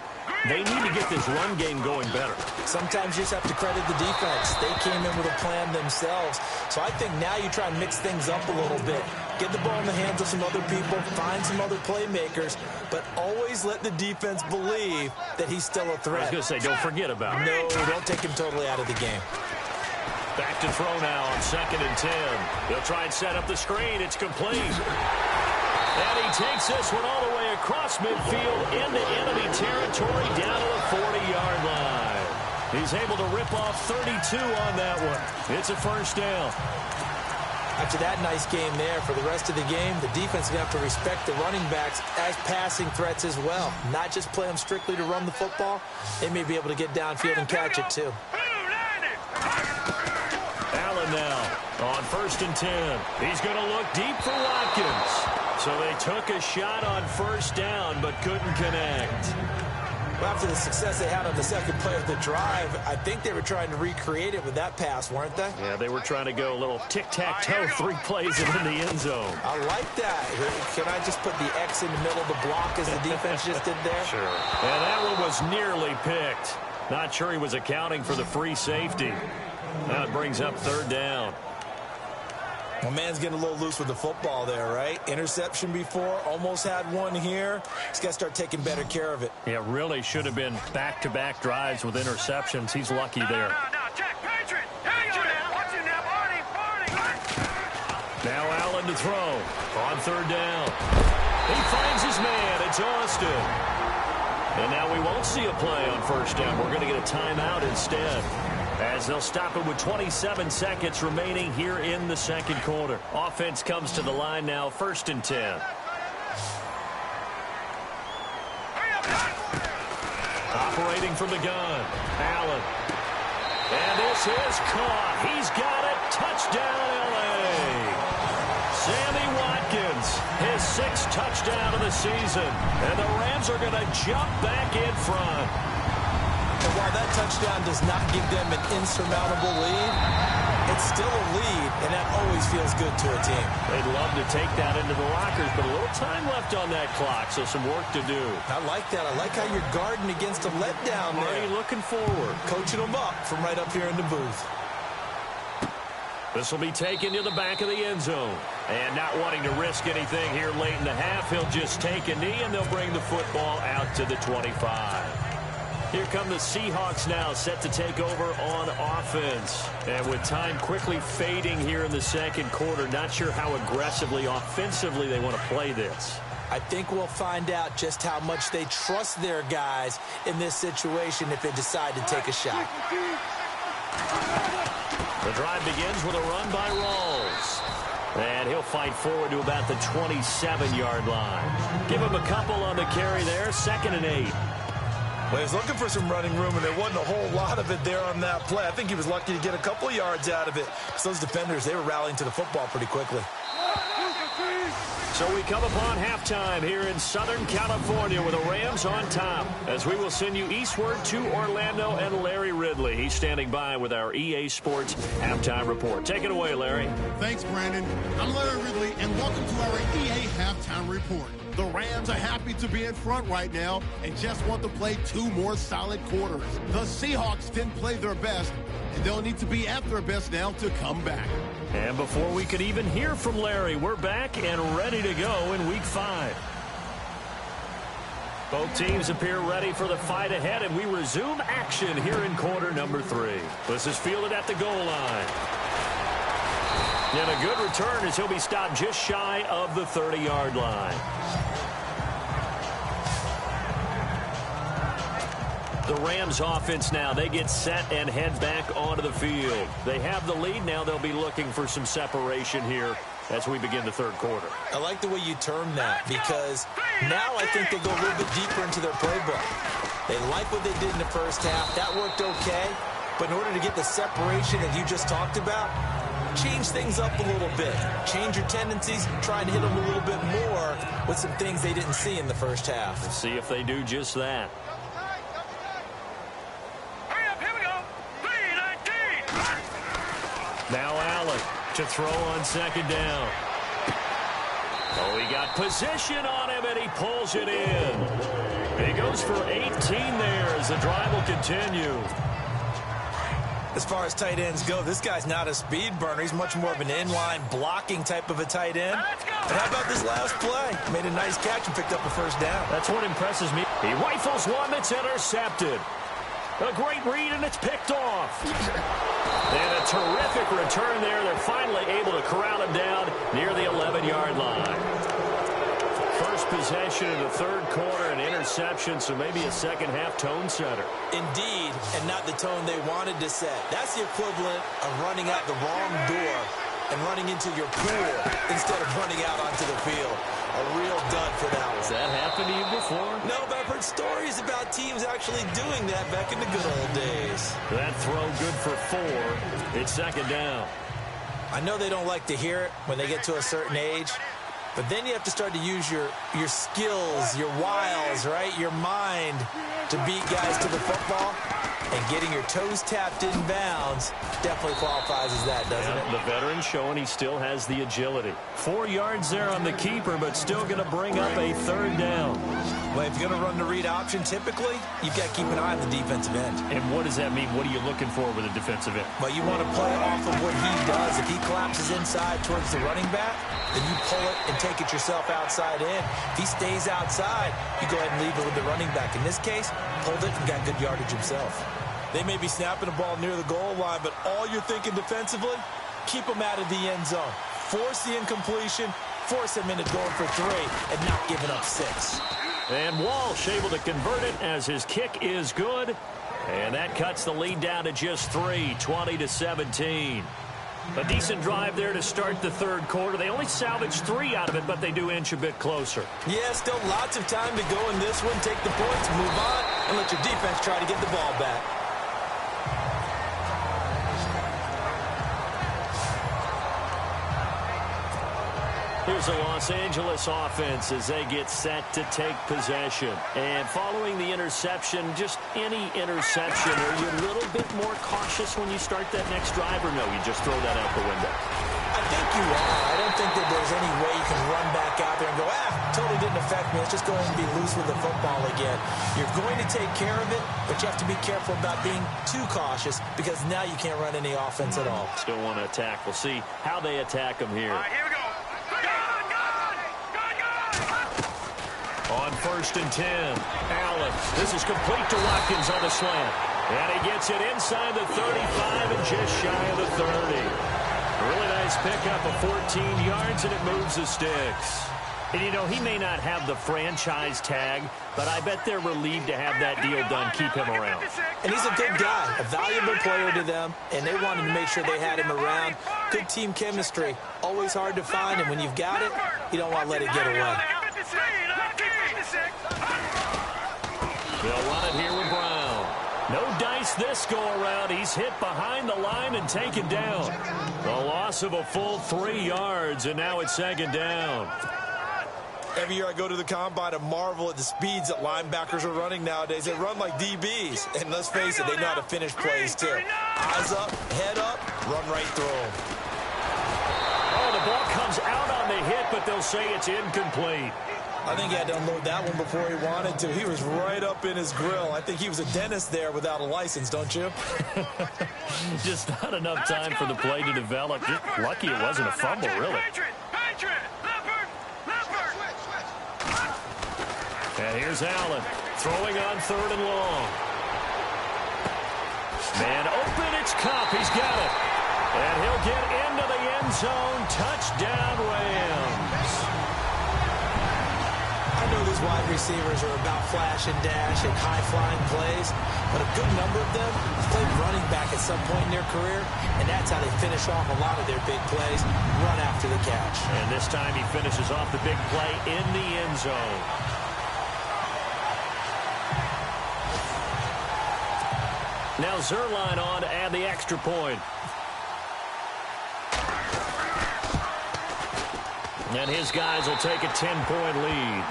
they need to get this run game going better. Sometimes you just have to credit the defense. They came in with a plan themselves. So I think now you try and mix things up a little bit. Get the ball in the hands of some other people, find some other playmakers, but always let the defense believe that he's still a threat. I was going to say, don't forget about it. No, don't take him totally out of the game. Back to throw now on 2nd and 10. They'll try and set up the screen. It's complete. And he takes this one all the way across midfield into enemy territory down to the 40-yard line. He's able to rip off 32 on that one. It's a first down. After that nice game there, for the rest of the game, the defense is going to have to respect the running backs as passing threats as well. Not just play them strictly to run the football. They may be able to get downfield and catch it too. Allen now on 1st and 10. He's going to look deep for Watkins. So they took a shot on first down but couldn't connect. Well, after the success they had on the second play of the drive, I think they were trying to recreate it with that pass, weren't they? Yeah, they were trying to go a little tic-tac-toe, 3 plays and in the end zone. I like that. Can I just put the X in the middle of the block as the defense just did there? Sure. And that one was nearly picked. Not sure he was accounting for the free safety. Now it brings up 3rd down. Well, man's getting a little loose with the football there, right? Interception before, almost had one here. He's got to start taking better care of it. Yeah, really should have been back-to-back drives with interceptions. He's lucky there. Now Allen to throw on 3rd down. He finds his man. It's Austin. And now we won't see a play on 1st down. We're going to get a timeout instead, as they'll stop it with 27 seconds remaining here in the second quarter. Offense comes to the line now, 1st and 10. Operating from the gun, Allen. And this is caught. He's got it. Touchdown, L.A. Sammy Watkins, his 6th touchdown of the season. And the Rams are going to jump back in front. And while that touchdown does not give them an insurmountable lead, it's still a lead, and that always feels good to a team. They'd love to take that into the lockers, but a little time left on that clock, so some work to do. I like that. I like how you're guarding against a letdown there. Already looking forward. Coaching them up from right up here in the booth. This will be taken to the back of the end zone. And not wanting to risk anything here late in the half, he'll just take a knee, and they'll bring the football out to the 25. Here come the Seahawks now, set to take over on offense. And with time quickly fading here in the second quarter, not sure how aggressively, offensively they want to play this. I think we'll find out just how much they trust their guys in this situation if they decide to take a shot. The drive begins with a run by Rawls. And he'll fight forward to about the 27-yard line. Give him a couple on the carry there, 2nd and 8. Well, he was looking for some running room, and there wasn't a whole lot of it there on that play. I think he was lucky to get a couple of yards out of it. So those defenders, they were rallying to the football pretty quickly. So we come upon halftime here in Southern California with the Rams on top, as we will send you eastward to Orlando and Larry Ridley. He's standing by with our EA Sports halftime report. Take it away, Larry. Thanks, Brandon. I'm Larry Ridley, and welcome to our EA halftime report. The Rams are happy to be in front right now and just want to play 2 more solid quarters. The Seahawks didn't play their best, and they'll need to be at their best now to come back. And before we could even hear from Larry, we're back and ready to go in Week 5. Both teams appear ready for the fight ahead, and we resume action here in quarter number 3. This is fielded at the goal line. And a good return as he'll be stopped just shy of the 30-yard line. The Rams offense now, they get set and head back onto the field. They have the lead. Now they'll be looking for some separation here as we begin the third quarter. I like the way you term that, because now I think they go a little bit deeper into their playbook. They like what they did in the first half. That worked okay. But in order to get the separation that you just talked about, change things up a little bit. Change your tendencies, try and hit them a little bit more with some things they didn't see in the first half. Let's see if they do just that. Now Allen to throw on 2nd down. Oh, he got position on him, and he pulls it in. He goes for 18 there as the drive will continue. As far as tight ends go, this guy's not a speed burner. He's much more of an inline blocking type of a tight end. And how about this last play? Made a nice catch and picked up a first down. That's what impresses me. He rifles one that's intercepted. A great read, and it's picked off. And a terrific return there. They're finally able to corral him down near the 11-yard line. First possession in the third quarter, an interception, so maybe a second-half tone setter. Indeed, and not the tone they wanted to set. That's the equivalent of running out the wrong door and running into your pool instead of running out onto the field. A real dud for that one. Has that happened to you before? No, but I've heard stories about teams actually doing that back in the good old days. That throw good for 4. It's 2nd down. I know they don't like to hear it when they get to a certain age, but then you have to start to use your skills, your wiles, right? Your mind to beat guys to the football. And getting your toes tapped in bounds definitely qualifies as that, doesn't it? The veteran showing he still has the agility. 4 yards there on the keeper, but still going to bring up a 3rd down. Well, if you're going to run the read option, typically, you've got to keep an eye on the defensive end. And what does that mean? What are you looking for with a defensive end? Well, you want to play off of what he does. If he collapses inside towards the running back, then you pull it and take it yourself outside in. If he stays outside, you go ahead and leave it with the running back. In this case, pulled it and got good yardage himself. They may be snapping the ball near the goal line, but all you're thinking defensively, keep them out of the end zone. Force the incompletion, force them into going for 3, and not giving up 6. And Walsh able to convert it as his kick is good. And that cuts the lead down to just 3, 20-17. A decent drive there to start the third quarter. They only salvaged 3 out of it, but they do inch a bit closer. Yeah, still lots of time to go in this one. Take the points, move on, and let your defense try to get the ball back. Here's the Los Angeles offense as they get set to take possession. And following the interception, just any interception, are you a little bit more cautious when you start that next drive, or no, you just throw that out the window? I think you are. I don't think that there's any way you can run back out there and go, totally didn't affect me. Let's just go ahead and be loose with the football again. You're going to take care of it, but you have to be careful about being too cautious, because now you can't run any offense at all. Still want to attack. We'll see how they attack them here. All right, here we go. On 1st and 10, Allen. This is complete to Watkins on the slant. And he gets it inside the 35 and just shy of the 30. Really nice pickup of 14 yards, and it moves the sticks. And, you know, he may not have the franchise tag, but I bet they're relieved to have that deal done, keep him around. And he's a good guy, a valuable player to them, and they wanted to make sure they had him around. Good team chemistry, always hard to find, and when you've got it, you don't want to let it get away. They'll run it here with Brown. No dice this go-around. He's hit behind the line and taken down. The loss of a full 3 yards, and now it's 2nd down. Every year I go to the combine and marvel at the speeds that linebackers are running nowadays. They run like DBs. And let's face it, they know how to finish plays too. Eyes up, head up, run right through them. Oh, the ball comes out on the hit, but they'll say it's incomplete. I think he had to unload that one before he wanted to. He was right up in his grill. I think he was a dentist there without a license, don't you? Just not enough time for the play to develop. Just lucky it wasn't a fumble, really. And here's Allen throwing on 3rd and long. Man open, it's Cup. He's got it. And he'll get into the end zone. Touchdown, Rams. I know these wide receivers are about flash and dash and high-flying plays, but a good number of them have played running back at some point in their career, and that's how they finish off a lot of their big plays, run after the catch. And this time he finishes off the big play in the end zone. Now Zerline on to add the extra point. And his guys will take a 10-point lead.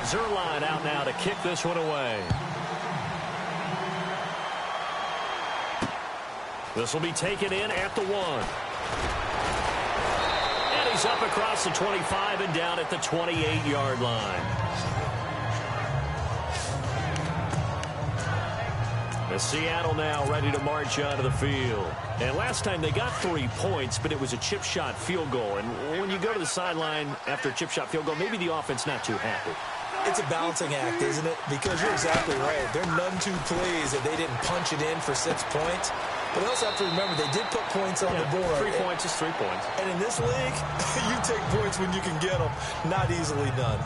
Zerline out now to kick this one away. This will be taken in at the 1. He's up across the 25 and down at the 28-yard line. The Seattle now ready to march onto the field. And last time they got 3 points, but it was a chip shot field goal. And when you go to the sideline after a chip shot field goal, maybe the offense not too happy. It's a balancing act, isn't it? Because you're exactly right. They're none too pleased that they didn't punch it in for 6 points. But they also have to remember they did put points on the board. 3 points is 3 points. And in this league, you take points when you can get them. Not easily done.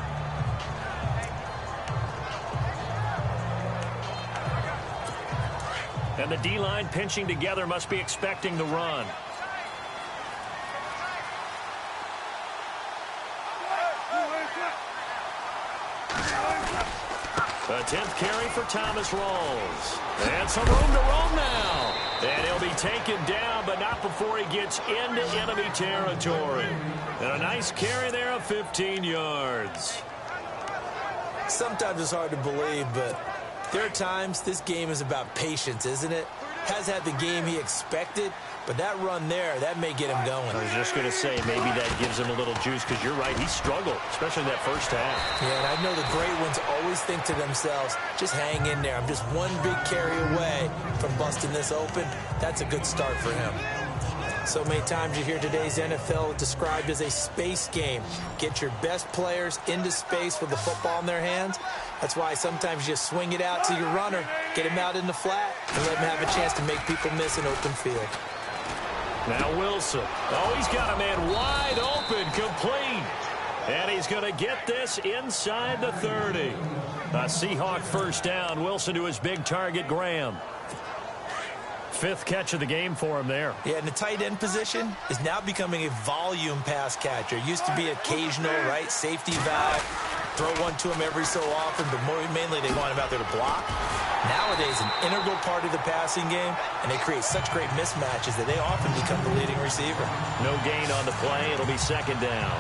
And the D-line pinching together must be expecting the run. A 10th carry for Thomas Rawls. And some room to roam now. And he'll be taken down, but not before he gets into enemy territory. And a nice carry there of 15 yards. Sometimes it's hard to believe, but there are times this game is about patience, isn't it? Has had the game he expected, but that run there, that may get him going. I was just going to say, maybe that gives him a little juice, because you're right, he struggled, especially in that first half. Yeah, and I know the great ones always think to themselves, just hang in there. I'm just one big carry away from busting this open. That's a good start for him. So many times you hear today's NFL described as a space game. Get your best players into space with the football in their hands. That's why sometimes you just swing it out to your runner, get him out in the flat, and let him have a chance to make people miss an open field. Now Wilson. Oh, he's got a man wide open, complete. And he's going to get this inside the 30. A Seahawk first down. Wilson to his big target, Graham. 5th catch of the game for him there. Yeah, and the tight end position is now becoming a volume pass catcher. Used to be occasional, right, safety valve. Throw one to him every so often, but mainly they want him out there to block. Nowadays, an integral part of the passing game, and they create such great mismatches that they often become the leading receiver. No gain on the play. It'll be 2nd down.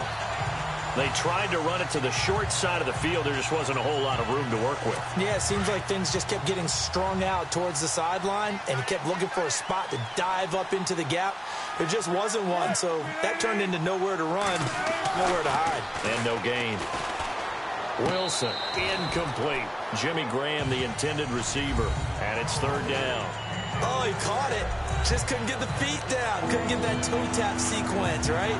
They tried to run it to the short side of the field. There just wasn't a whole lot of room to work with. Yeah, it seems like things just kept getting strung out towards the sideline, and he kept looking for a spot to dive up into the gap. There just wasn't one, so that turned into nowhere to run, nowhere to hide. And no gain. Wilson, incomplete. Jimmy Graham, the intended receiver, and it's 3rd down. Oh, he caught it. Just couldn't get the feet down. Couldn't get that toe tap sequence, right?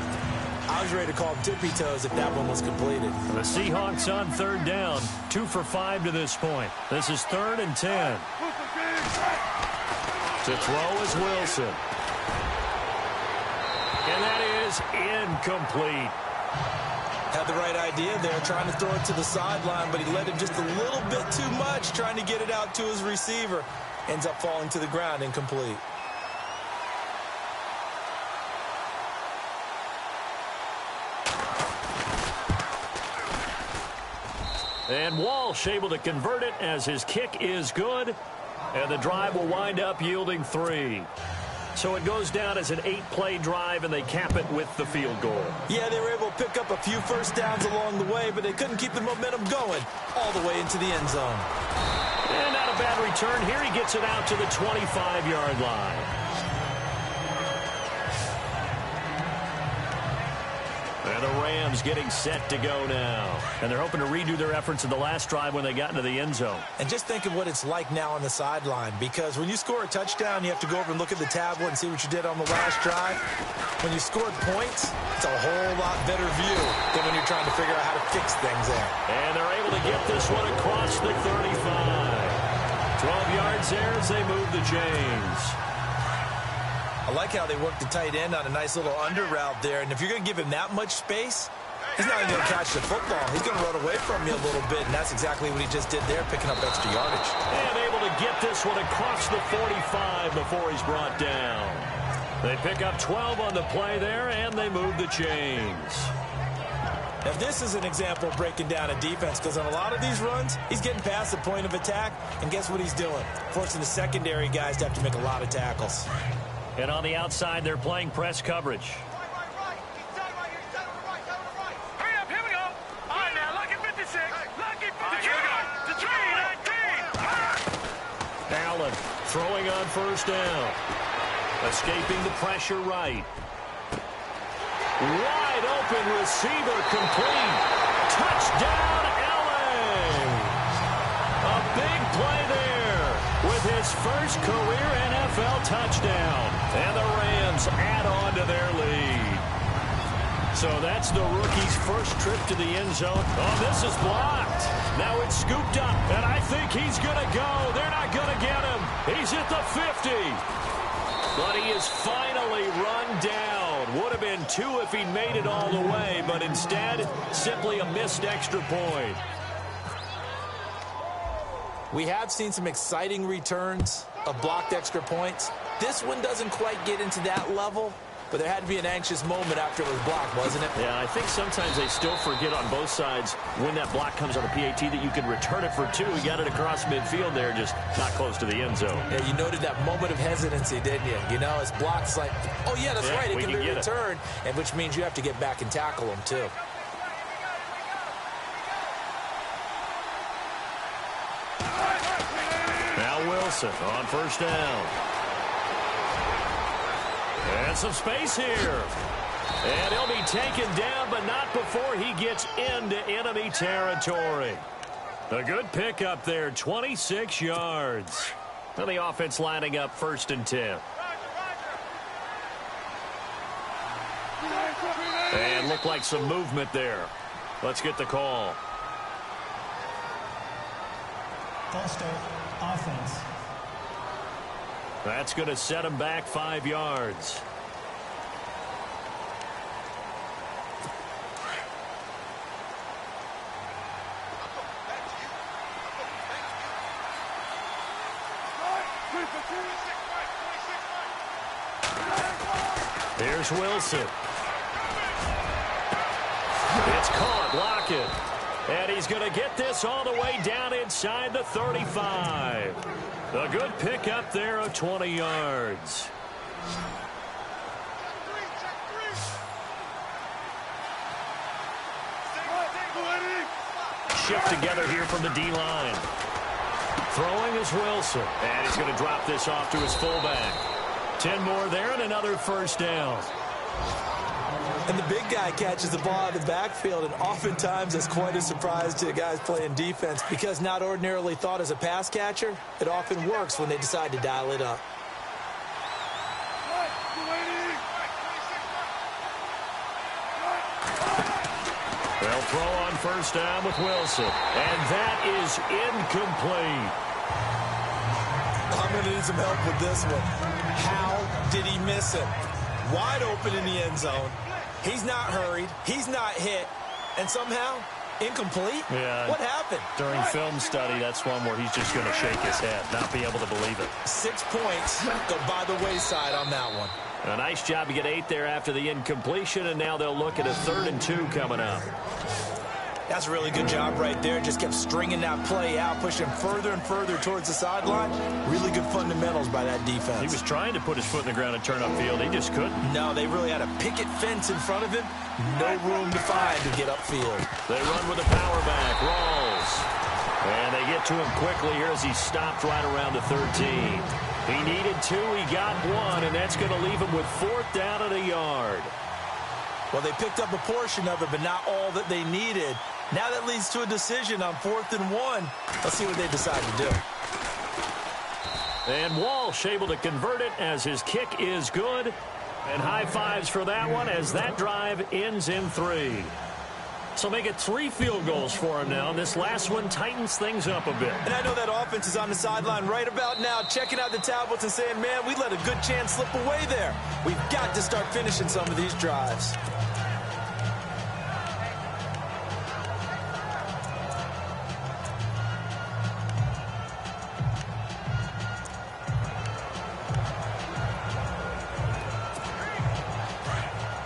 I was ready to call him tippy toes if that one was completed. The Seahawks on third down. 2 for 5 to this point. This is 3rd and 10. To throw is Wilson. And that is incomplete. Had the right idea there, trying to throw it to the sideline, but he led him just a little bit too much, trying to get it out to his receiver. Ends up falling to the ground, incomplete. And Walsh able to convert it as his kick is good. And the drive will wind up yielding 3. So it goes down as an 8-play drive, and they cap it with the field goal. Yeah, they were able to pick up a few first downs along the way, but they couldn't keep the momentum going all the way into the end zone. And not a bad return here. He gets it out to the 25-yard line. And the Rams getting set to go now. And they're hoping to redo their efforts in the last drive when they got into the end zone. And just think of what it's like now on the sideline, because when you score a touchdown, you have to go over and look at the tablet and see what you did on the last drive. When you scored points, it's a whole lot better view than when you're trying to figure out how to fix things there. And they're able to get this one across the 35. 12 yards there as they move the chains. I like how they work the tight end on a nice little under route there. And if you're going to give him that much space, he's not even going to catch the football. He's going to run away from you a little bit, and that's exactly what he just did there, picking up extra yardage. And able to get this one across the 45 before he's brought down. They pick up 12 on the play there, and they move the chains. Now, this is an example of breaking down a defense, because on a lot of these runs, he's getting past the point of attack, and guess what he's doing? Forcing the secondary guys to have to make a lot of tackles. And on the outside, they're playing press coverage. Hurry up, here we go. All right, now, lucky 56. Lucky 56. To 3, 19. Allen throwing on first down. Escaping the pressure right. Wide open receiver complete. Touchdown, LA. A big play there with his first career NFL touchdown. And the Rams add on to their lead. So that's the rookie's first trip to the end zone. Oh, this is blocked. Now it's scooped up, and I think he's going to go. They're not going to get him. He's at the 50. But he is finally run down. Would have been 2 if he made it all the way, but instead, simply a missed extra point. We have seen some exciting returns of blocked extra points. This one doesn't quite get into that level, but there had to be an anxious moment after it was blocked, wasn't it? Yeah, I think sometimes they still forget on both sides when that block comes on a PAT that you can return it for 2. He got it across midfield there, just not close to the end zone. Yeah, you noted that moment of hesitancy, didn't you? You know, it's blocked, it's like, oh, yeah, that's right, it can be returned, and which means you have to get back and tackle him, too. Now Wilson on first down. And some space here. And he'll be taken down, but not before he gets into enemy territory. A good pickup there, 26 yards. And the offense lining up 1st and 10. And looked like some movement there. Let's get the call. False start, offense. That's going to set him back 5 yards. Here's Wilson. It's caught, Lockett. And he's going to get this all the way down inside the 35. A good pickup there of 20 yards. Shift together here from the D-line. Throwing is Wilson. And he's going to drop this off to his fullback. 10 more there and another first down. And the big guy catches the ball out of the backfield, and oftentimes it's quite a surprise to guys playing defense because not ordinarily thought as a pass catcher, it often works when they decide to dial it up. They'll throw on first down with Wilson. And that is incomplete. I'm going to need some help with this one. How did he miss him? Wide open in the end zone. He's not hurried. He's not hit. And somehow, incomplete? Yeah. What happened? During film study, that's one where he's just going to shake his head, not be able to believe it. 6 points go by the wayside on that one. A nice job to get 8 there after the incompletion, and now they'll look at a 3rd and 2 coming up. That's a really good job right there. Just kept stringing that play out, pushing further and further towards the sideline. Really good fundamentals by that defense. He was trying to put his foot in the ground and turn upfield. He just couldn't. No, they really had a picket fence in front of him. No room to find to get upfield. They run with a power back. Rawls. And they get to him quickly here as he stopped right around the 13. He needed 2. He got 1, and that's going to leave him with 4th down and a yard. Well, they picked up a portion of it, but not all that they needed. Now that leads to a decision on 4th and 1. Let's see what they decide to do. And Walsh able to convert it as his kick is good. And high fives for that one as that drive ends in 3. So make it 3 field goals for him now. This last one tightens things up a bit. And I know that offense is on the sideline right about now, checking out the tablets and saying, man, we let a good chance slip away there. We've got to start finishing some of these drives.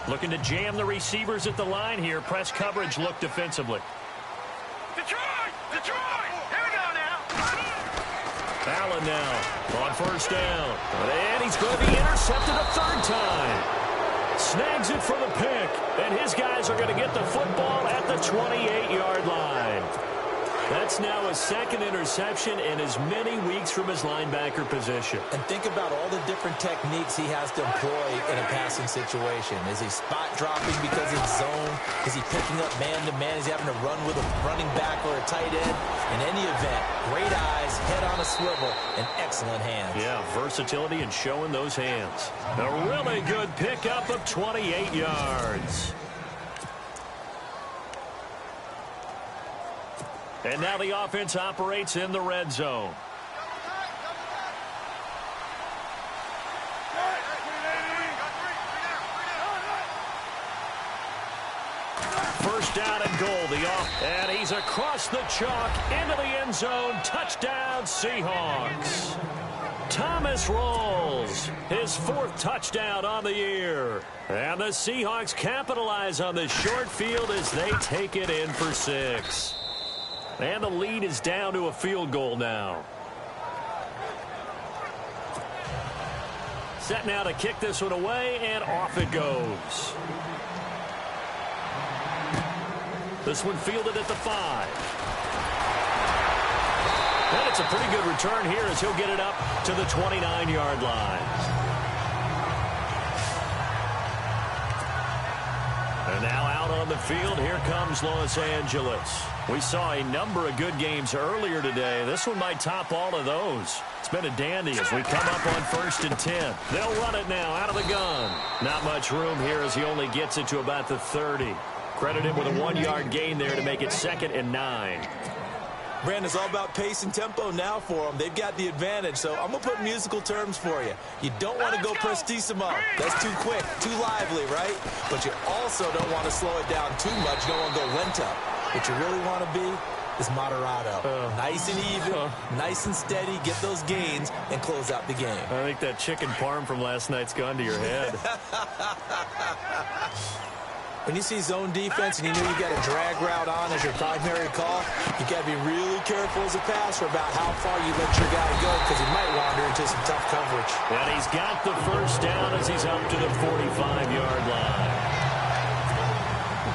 Looking to jam the receivers at the line here. Press coverage look defensively. Detroit! Detroit! Here we go now! Allen now on first down. And he's going to be intercepted a 3rd time. Snags it for the pick. And his guys are going to get the football at the 28-yard line. That's now a 2nd interception in as many weeks from his linebacker position. And think about all the different techniques he has to employ in a passing situation. Is he spot dropping because it's zone? Is he picking up man-to-man? Is he having to run with a running back or a tight end? In any event, great eyes, head on a swivel, and excellent hands. Yeah, versatility and showing those hands. A really good pickup of 28 yards. And now the offense operates in the red zone. First down and goal. And he's across the chalk into the end zone. Touchdown, Seahawks. Thomas Rawls, his 4th touchdown on the year. And the Seahawks capitalize on the short field as they take it in for 6. And the lead is down to a field goal now. Set now to kick this one away, and off it goes. This one fielded at the 5. And it's a pretty good return here as he'll get it up to the 29-yard line. And now out on the field, here comes Los Angeles. We saw a number of good games earlier today. This one might top all of those. It's been a dandy as we come up on 1st and 10. They'll run it now out of the gun. Not much room here as he only gets it to about the 30. Credit him with a 1-yard gain there to make it 2nd and 9. Brandon, it's all about pace and tempo now for them. They've got the advantage, so I'm going to put musical terms for you. You don't want to go prestissimo. That's too quick, too lively, right? But you also don't want to slow it down too much. You don't want to go lento. What you really want to be is moderato. Nice and even, nice and steady, get those gains, and close out the game. I think that chicken parm from last night's gone to your head. When you see zone defense and you know you got a drag route on as your primary call, you got to be really careful as a passer about how far you let your guy go because he might wander into some tough coverage. And he's got the first down as he's up to the 45-yard line.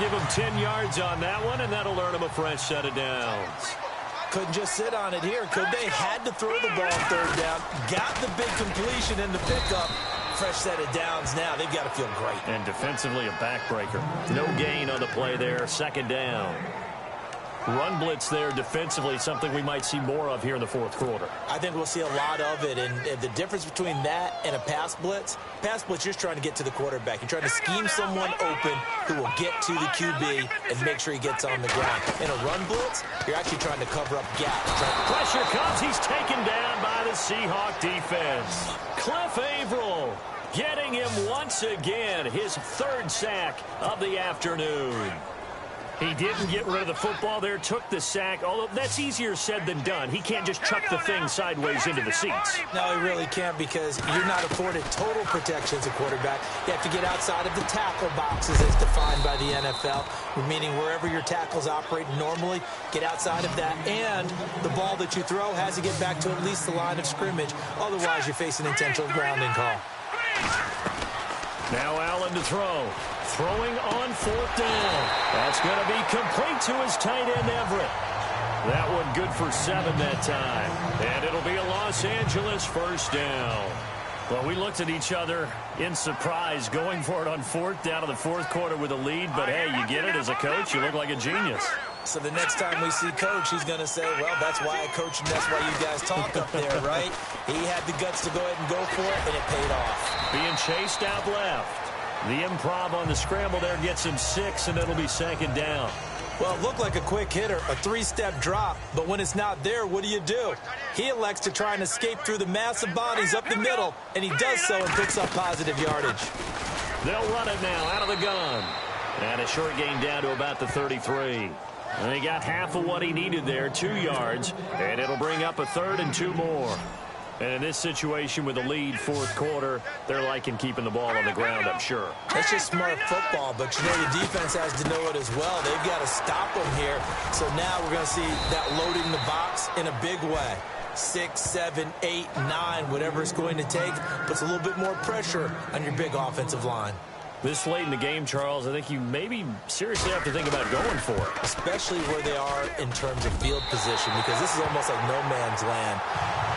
Give him 10 yards on that one, and that'll earn him a fresh set of downs. Couldn't just sit on it here, could they? Had to throw the ball 3rd down. Got the big completion in the pickup. Fresh set of downs now. They've got to feel great. And defensively, a backbreaker. No gain on the play there. 2nd down. Run blitz there defensively, something we might see more of here in the fourth quarter. I think we'll see a lot of it, and the difference between that and a pass blitz, you're just trying to get to the quarterback. You're trying to scheme someone open who will get to the QB and make sure he gets on the ground. In a run blitz, you're actually trying to cover up gaps. Pressure comes. He's taken down by the Seahawk defense. Cliff Averill getting him once again, his third sack of the afternoon. He didn't get rid of the football there, took the sack, although that's easier said than done. He can't just chuck the thing sideways into the seats. No, he really can't, because you're not afforded total protection as a quarterback. You have to get outside of the tackle boxes as defined by the NFL, meaning wherever your tackles operate normally, get outside of that, and the ball that you throw has to get back to at least the line of scrimmage. Otherwise, you face an intentional grounding call. Now Allen to throw. Throwing on fourth down. That's going to be complete to his tight end, Everett. That one good for 7 that time. And it'll be a Los Angeles first down. Well, we looked at each other in surprise going for it on fourth down in the fourth quarter with a lead. But, hey, you get it as a coach. You look like a genius. So the next time we see Coach, he's going to say, well, that's why I coach and that's why you guys talk up there, right? He had the guts to go ahead and go for it, and it paid off. Being chased out left. The improv on the scramble there gets him 6, and it'll be second down. Well, it looked like a quick hitter, a 3-step drop, but when it's not there, what do? He elects to try and escape through the massive bodies up the middle, and he does so and picks up positive yardage. They'll run it now out of the gun. And a short gain down to about the 33. And he got half of what he needed there, 2 yards, and it'll bring up a 3rd and 2 more. And in this situation with the lead fourth quarter, they're liking keeping the ball on the ground, I'm sure. That's just smart football, but you know the defense has to know it as well. They've got to stop them here. So now we're going to see that loading the box in a big way. 6, 7, 8, 9, whatever it's going to take, puts a little bit more pressure on your big offensive line. This late in the game, Charles, I think you maybe seriously have to think about going for it. Especially where they are in terms of field position, because this is almost like no man's land.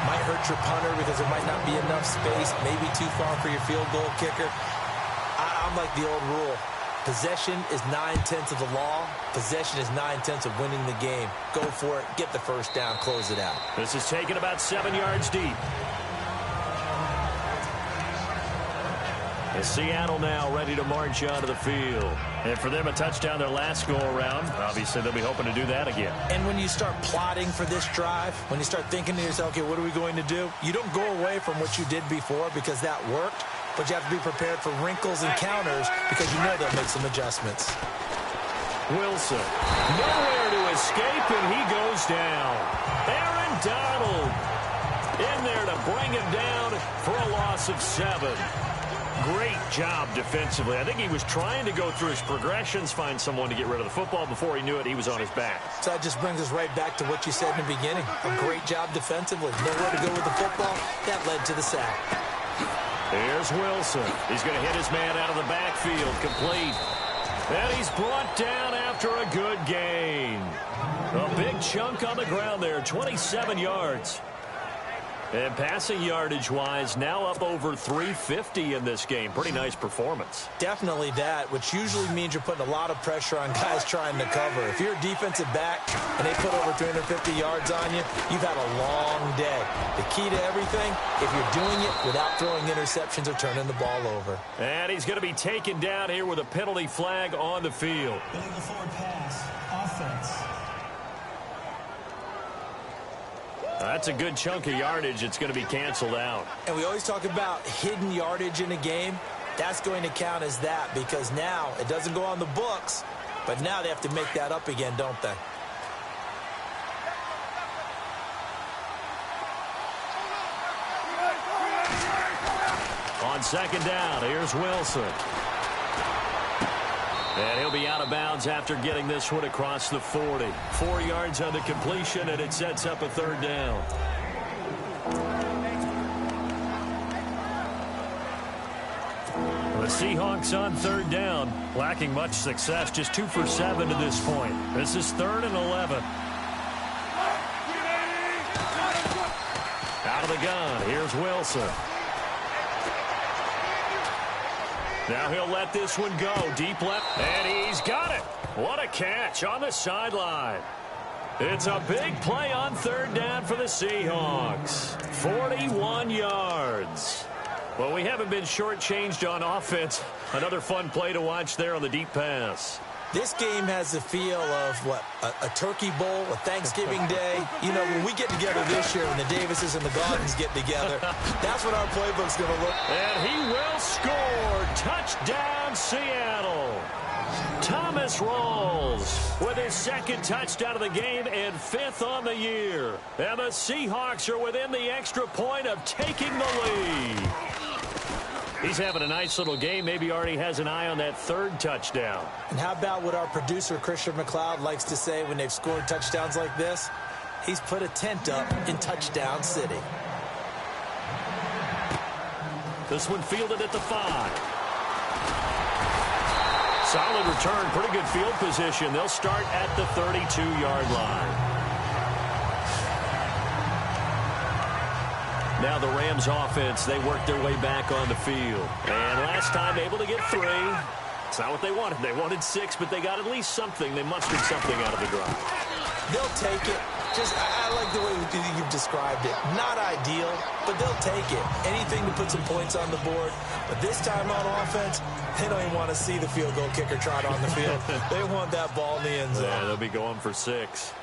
Might hurt your punter because there might not be enough space, maybe too far for your field goal kicker. I'm like the old rule. Possession is 9/10 of the law. Possession is 9/10 of winning the game. Go for it, get the first down, close it out. This is taken about 7 yards deep. As Seattle now ready to march onto the field. And for them, a touchdown their last go-around. Obviously, they'll be hoping to do that again. And when you start plotting for this drive, when you start thinking to yourself, okay, what are we going to do? You don't go away from what you did before because that worked, but you have to be prepared for wrinkles and counters because you know they'll make some adjustments. Wilson, nowhere to escape, and he goes down. Aaron Donald in there to bring him down for a loss of 7. Great job defensively. I think he was trying to go through his progressions, find someone to get rid of the football. Before he knew it, he was on his back. So that just brings us right back to what you said in the beginning. A great job defensively. Nowhere to go with the football. That led to the sack. There's Wilson. He's going to hit his man out of the backfield. Complete. And he's brought down after a good gain. A big chunk on the ground there, 27 yards. And passing yardage-wise, now up over 350 in this game. Pretty nice performance. Definitely that, which usually means you're putting a lot of pressure on guys trying to cover. If you're a defensive back and they put over 350 yards on you, you've had a long day. The key to everything, if you're doing it without throwing interceptions or turning the ball over. And he's going to be taken down here with a penalty flag on the field. Illegal forward pass. Offense. That's a good chunk of yardage. It's going to be canceled out. And we always talk about hidden yardage in a game. That's going to count as that because now it doesn't go on the books, but now they have to make that up again, don't they? On second down, here's Wilson. And he'll be out of bounds after getting this one across the 40. 4 yards on the completion, and it sets up a 3rd down. The Seahawks on 3rd down, lacking much success, just 2 for 7 to this point. This is 3rd and 11. Out of the gun, here's Wilson. Now he'll let this one go. Deep left. And he's got it. What a catch on the sideline. It's a big play on third down for the Seahawks. 41 yards. Well, we haven't been shortchanged on offense. Another fun play to watch there on the deep pass. This game has the feel of, a turkey bowl, a Thanksgiving day. You know, when we get together this year, when the Davises and the Gaughtons get together, that's what our playbook's going to look like. And he will score. Touchdown, Seattle. Thomas Rawls with his second touchdown of the game and 5th on the year. And the Seahawks are within the extra point of taking the lead. He's having a nice little game. Maybe already has an eye on that 3rd touchdown. And how about what our producer, Christian McLeod, likes to say when they've scored touchdowns like this? He's put a tent up in Touchdown City. This one fielded at the 5. Solid return, pretty good field position. They'll start at the 32-yard line. Now the Rams offense, they work their way back on the field. And last time able to get 3. It's not what they wanted. They wanted 6, but they got at least something. They mustered something out of the drive. They'll take it. I like the way you've described it. Not ideal, but they'll take it. Anything to put some points on the board. But this time on offense, they don't even want to see the field goal kicker trot on the field. They want that ball in the end zone. Yeah, they'll be going for 6.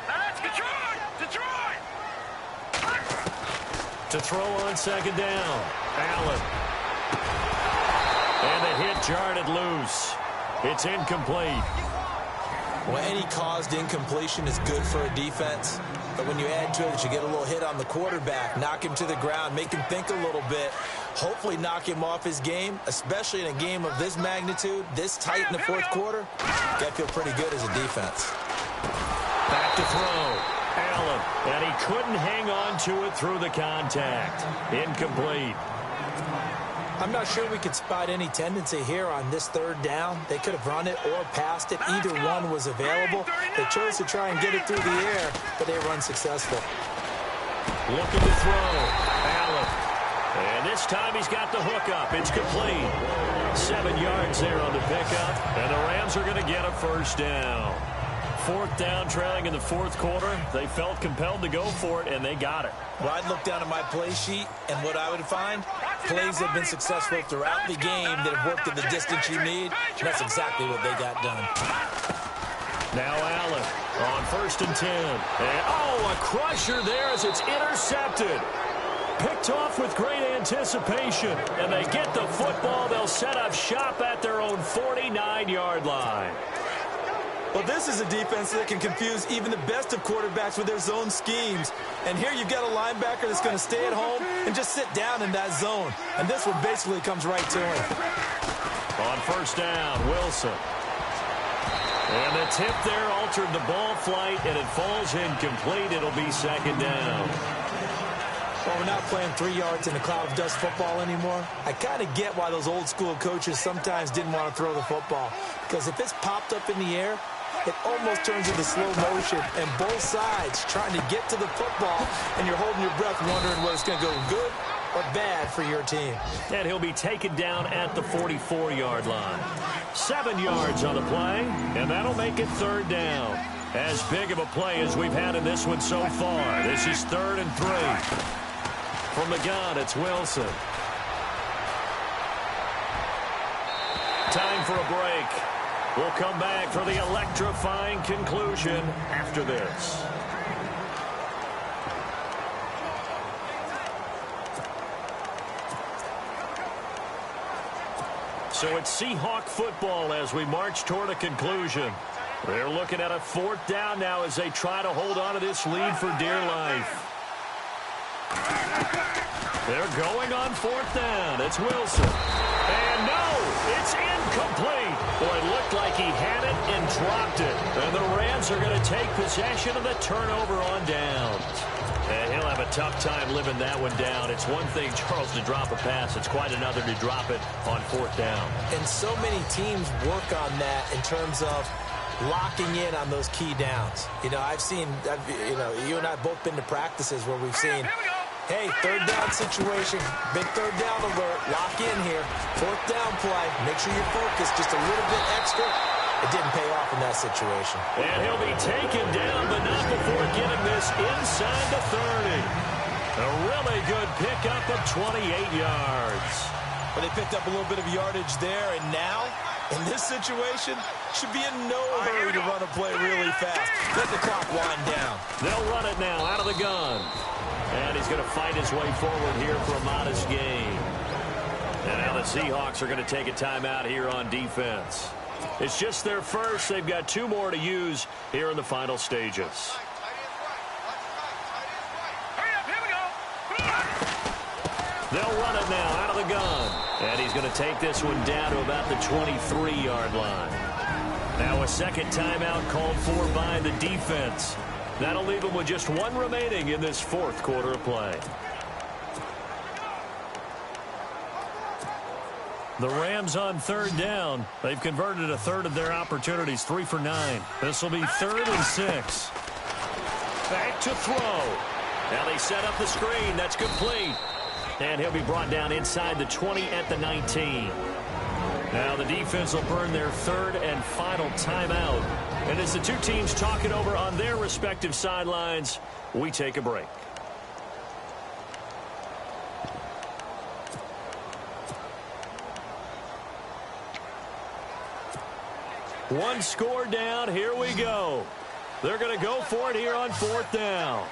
That's Detroit! Detroit! To throw on second down. Allen. And the hit jarred it loose. It's incomplete. Well, any caused incompletion is good for a defense. But when you add to it that you get a little hit on the quarterback, knock him to the ground, make him think a little bit, hopefully knock him off his game, especially in a game of this magnitude, this tight in the 4th quarter, got to feel pretty good as a defense. Back to throw. Allen. And he couldn't hang on to it through the contact. Incomplete. I'm not sure we could spot any tendency here on this 3rd down. They could have run it or passed it. Either one was available. They chose to try and get it through the air, but they were unsuccessful. Looking to throw. Allen. And this time he's got the hook up. It's complete. 7 yards there on the pickup. And the Rams are going to get a 1st down. 4th down, trailing in the 4th quarter. They felt compelled to go for it, and they got it. Well, I'd look down at my play sheet, and what I would find, plays have been successful throughout the game that have worked at the distance you need. And that's exactly what they got done. Now Allen on 1st and 10. And, a crusher there as it's intercepted. Picked off with great anticipation. And they get the football. They'll set up shop at their own 49-yard line. Well, this is a defense that can confuse even the best of quarterbacks with their zone schemes. And here you've got a linebacker that's going to stay at home and just sit down in that zone. And this one basically comes right to him. On 1st down, Wilson. And the tip there altered the ball flight, and it falls incomplete. It'll be 2nd down. Well, we're not playing 3 yards in a cloud of dust football anymore. I kind of get why those old school coaches sometimes didn't want to throw the football. Because if it's popped up in the air, it almost turns into slow motion, and both sides trying to get to the football, and you're holding your breath wondering whether it's going to go good or bad for your team. And he'll be taken down at the 44-yard line. 7 yards on the play, and that'll make it 3rd down. As big of a play as we've had in this one so far. This is 3rd and 3. From the gun, it's Wilson. Time for a break. We'll come back for the electrifying conclusion after this. So it's Seahawk football as we march toward a conclusion. They're looking at a 4th down now as they try to hold on to this lead for dear life. They're going on 4th down. It's Wilson. And no, it's incomplete. Boy, it looked like he had it and dropped it. And the Rams are going to take possession of the turnover on downs. And he'll have a tough time living that one down. It's one thing, Charles, to drop a pass. It's quite another to drop it on 4th down. And so many teams work on that in terms of locking in on those key downs. You know, you and I have both been to practices where we've seen, hey, 3rd down situation, big 3rd down alert, lock in here, 4th down play, make sure you're focused just a little bit extra, It didn't pay off in that situation. And he'll be taken down, but not before getting this inside the 30. A really good pickup of 28 yards. But they picked up a little bit of yardage there, and now, in this situation, should be in no hurry to run a play really fast. Let the clock wind down. They'll run it now out of the gun. And he's going to fight his way forward here for a modest gain. And now the Seahawks are going to take a timeout here on defense. It's just their first. They've got 2 more to use here in the final stages. They'll run it now out of the gun. And he's going to take this one down to about the 23-yard line. Now a second timeout called for by the defense. That'll leave them with just 1 remaining in this 4th quarter of play. The Rams on 3rd down. They've converted a third of their opportunities, 3 for 9. This will be 3rd and 6. Back to throw. Now they set up the screen. That's complete. And he'll be brought down inside the 20 at the 19. Now the defense will burn their 3rd and final timeout. And as the 2 teams talk it over on their respective sidelines, we take a break. One score down. Here we go. They're going to go for it here on 4th down.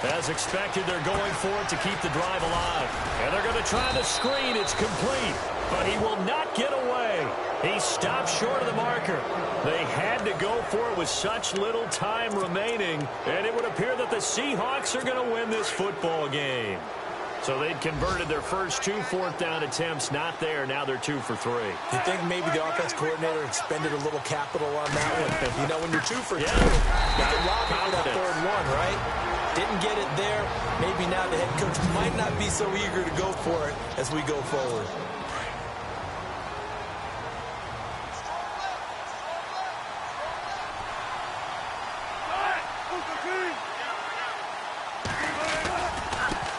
As expected, they're going for it to keep the drive alive. And they're going to try the screen. It's complete. But he will not get away. He stopped short of the marker. They had to go for it with such little time remaining. And it would appear that the Seahawks are going to win this football game. So they'd converted their first 2 4th down attempts. Not there. Now they're 2 for 3. You think maybe the offense coordinator expended a little capital on that one? You know, when you're 2 for 2, you can lob it for that 3rd one, right? Didn't get it there. Maybe now the head coach might not be so eager to go for it as we go forward.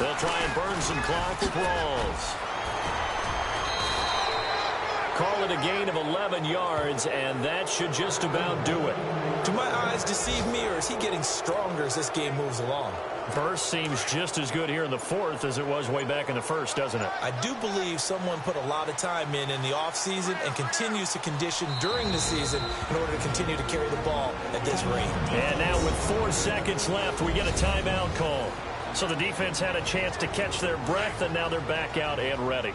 They'll try and burn some clock with Rawls. Call it a gain of 11 yards, and that should just about do it. Do my eyes deceive me, or is he getting stronger as this game moves along? Burst seems just as good here in the 4th as it was way back in the 1st, doesn't it? I do believe someone put a lot of time in the offseason and continues to condition during the season in order to continue to carry the ball at this rate. And now with 4 seconds left, we get a timeout call. So the defense had a chance to catch their breath, and now they're back out and ready.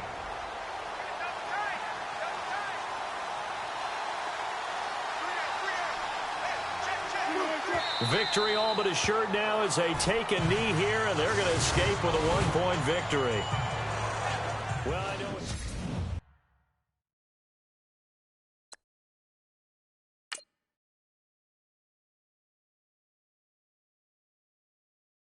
Victory all but assured now as they take a knee here, and they're going to escape with a 1-point victory. Well, I know it's...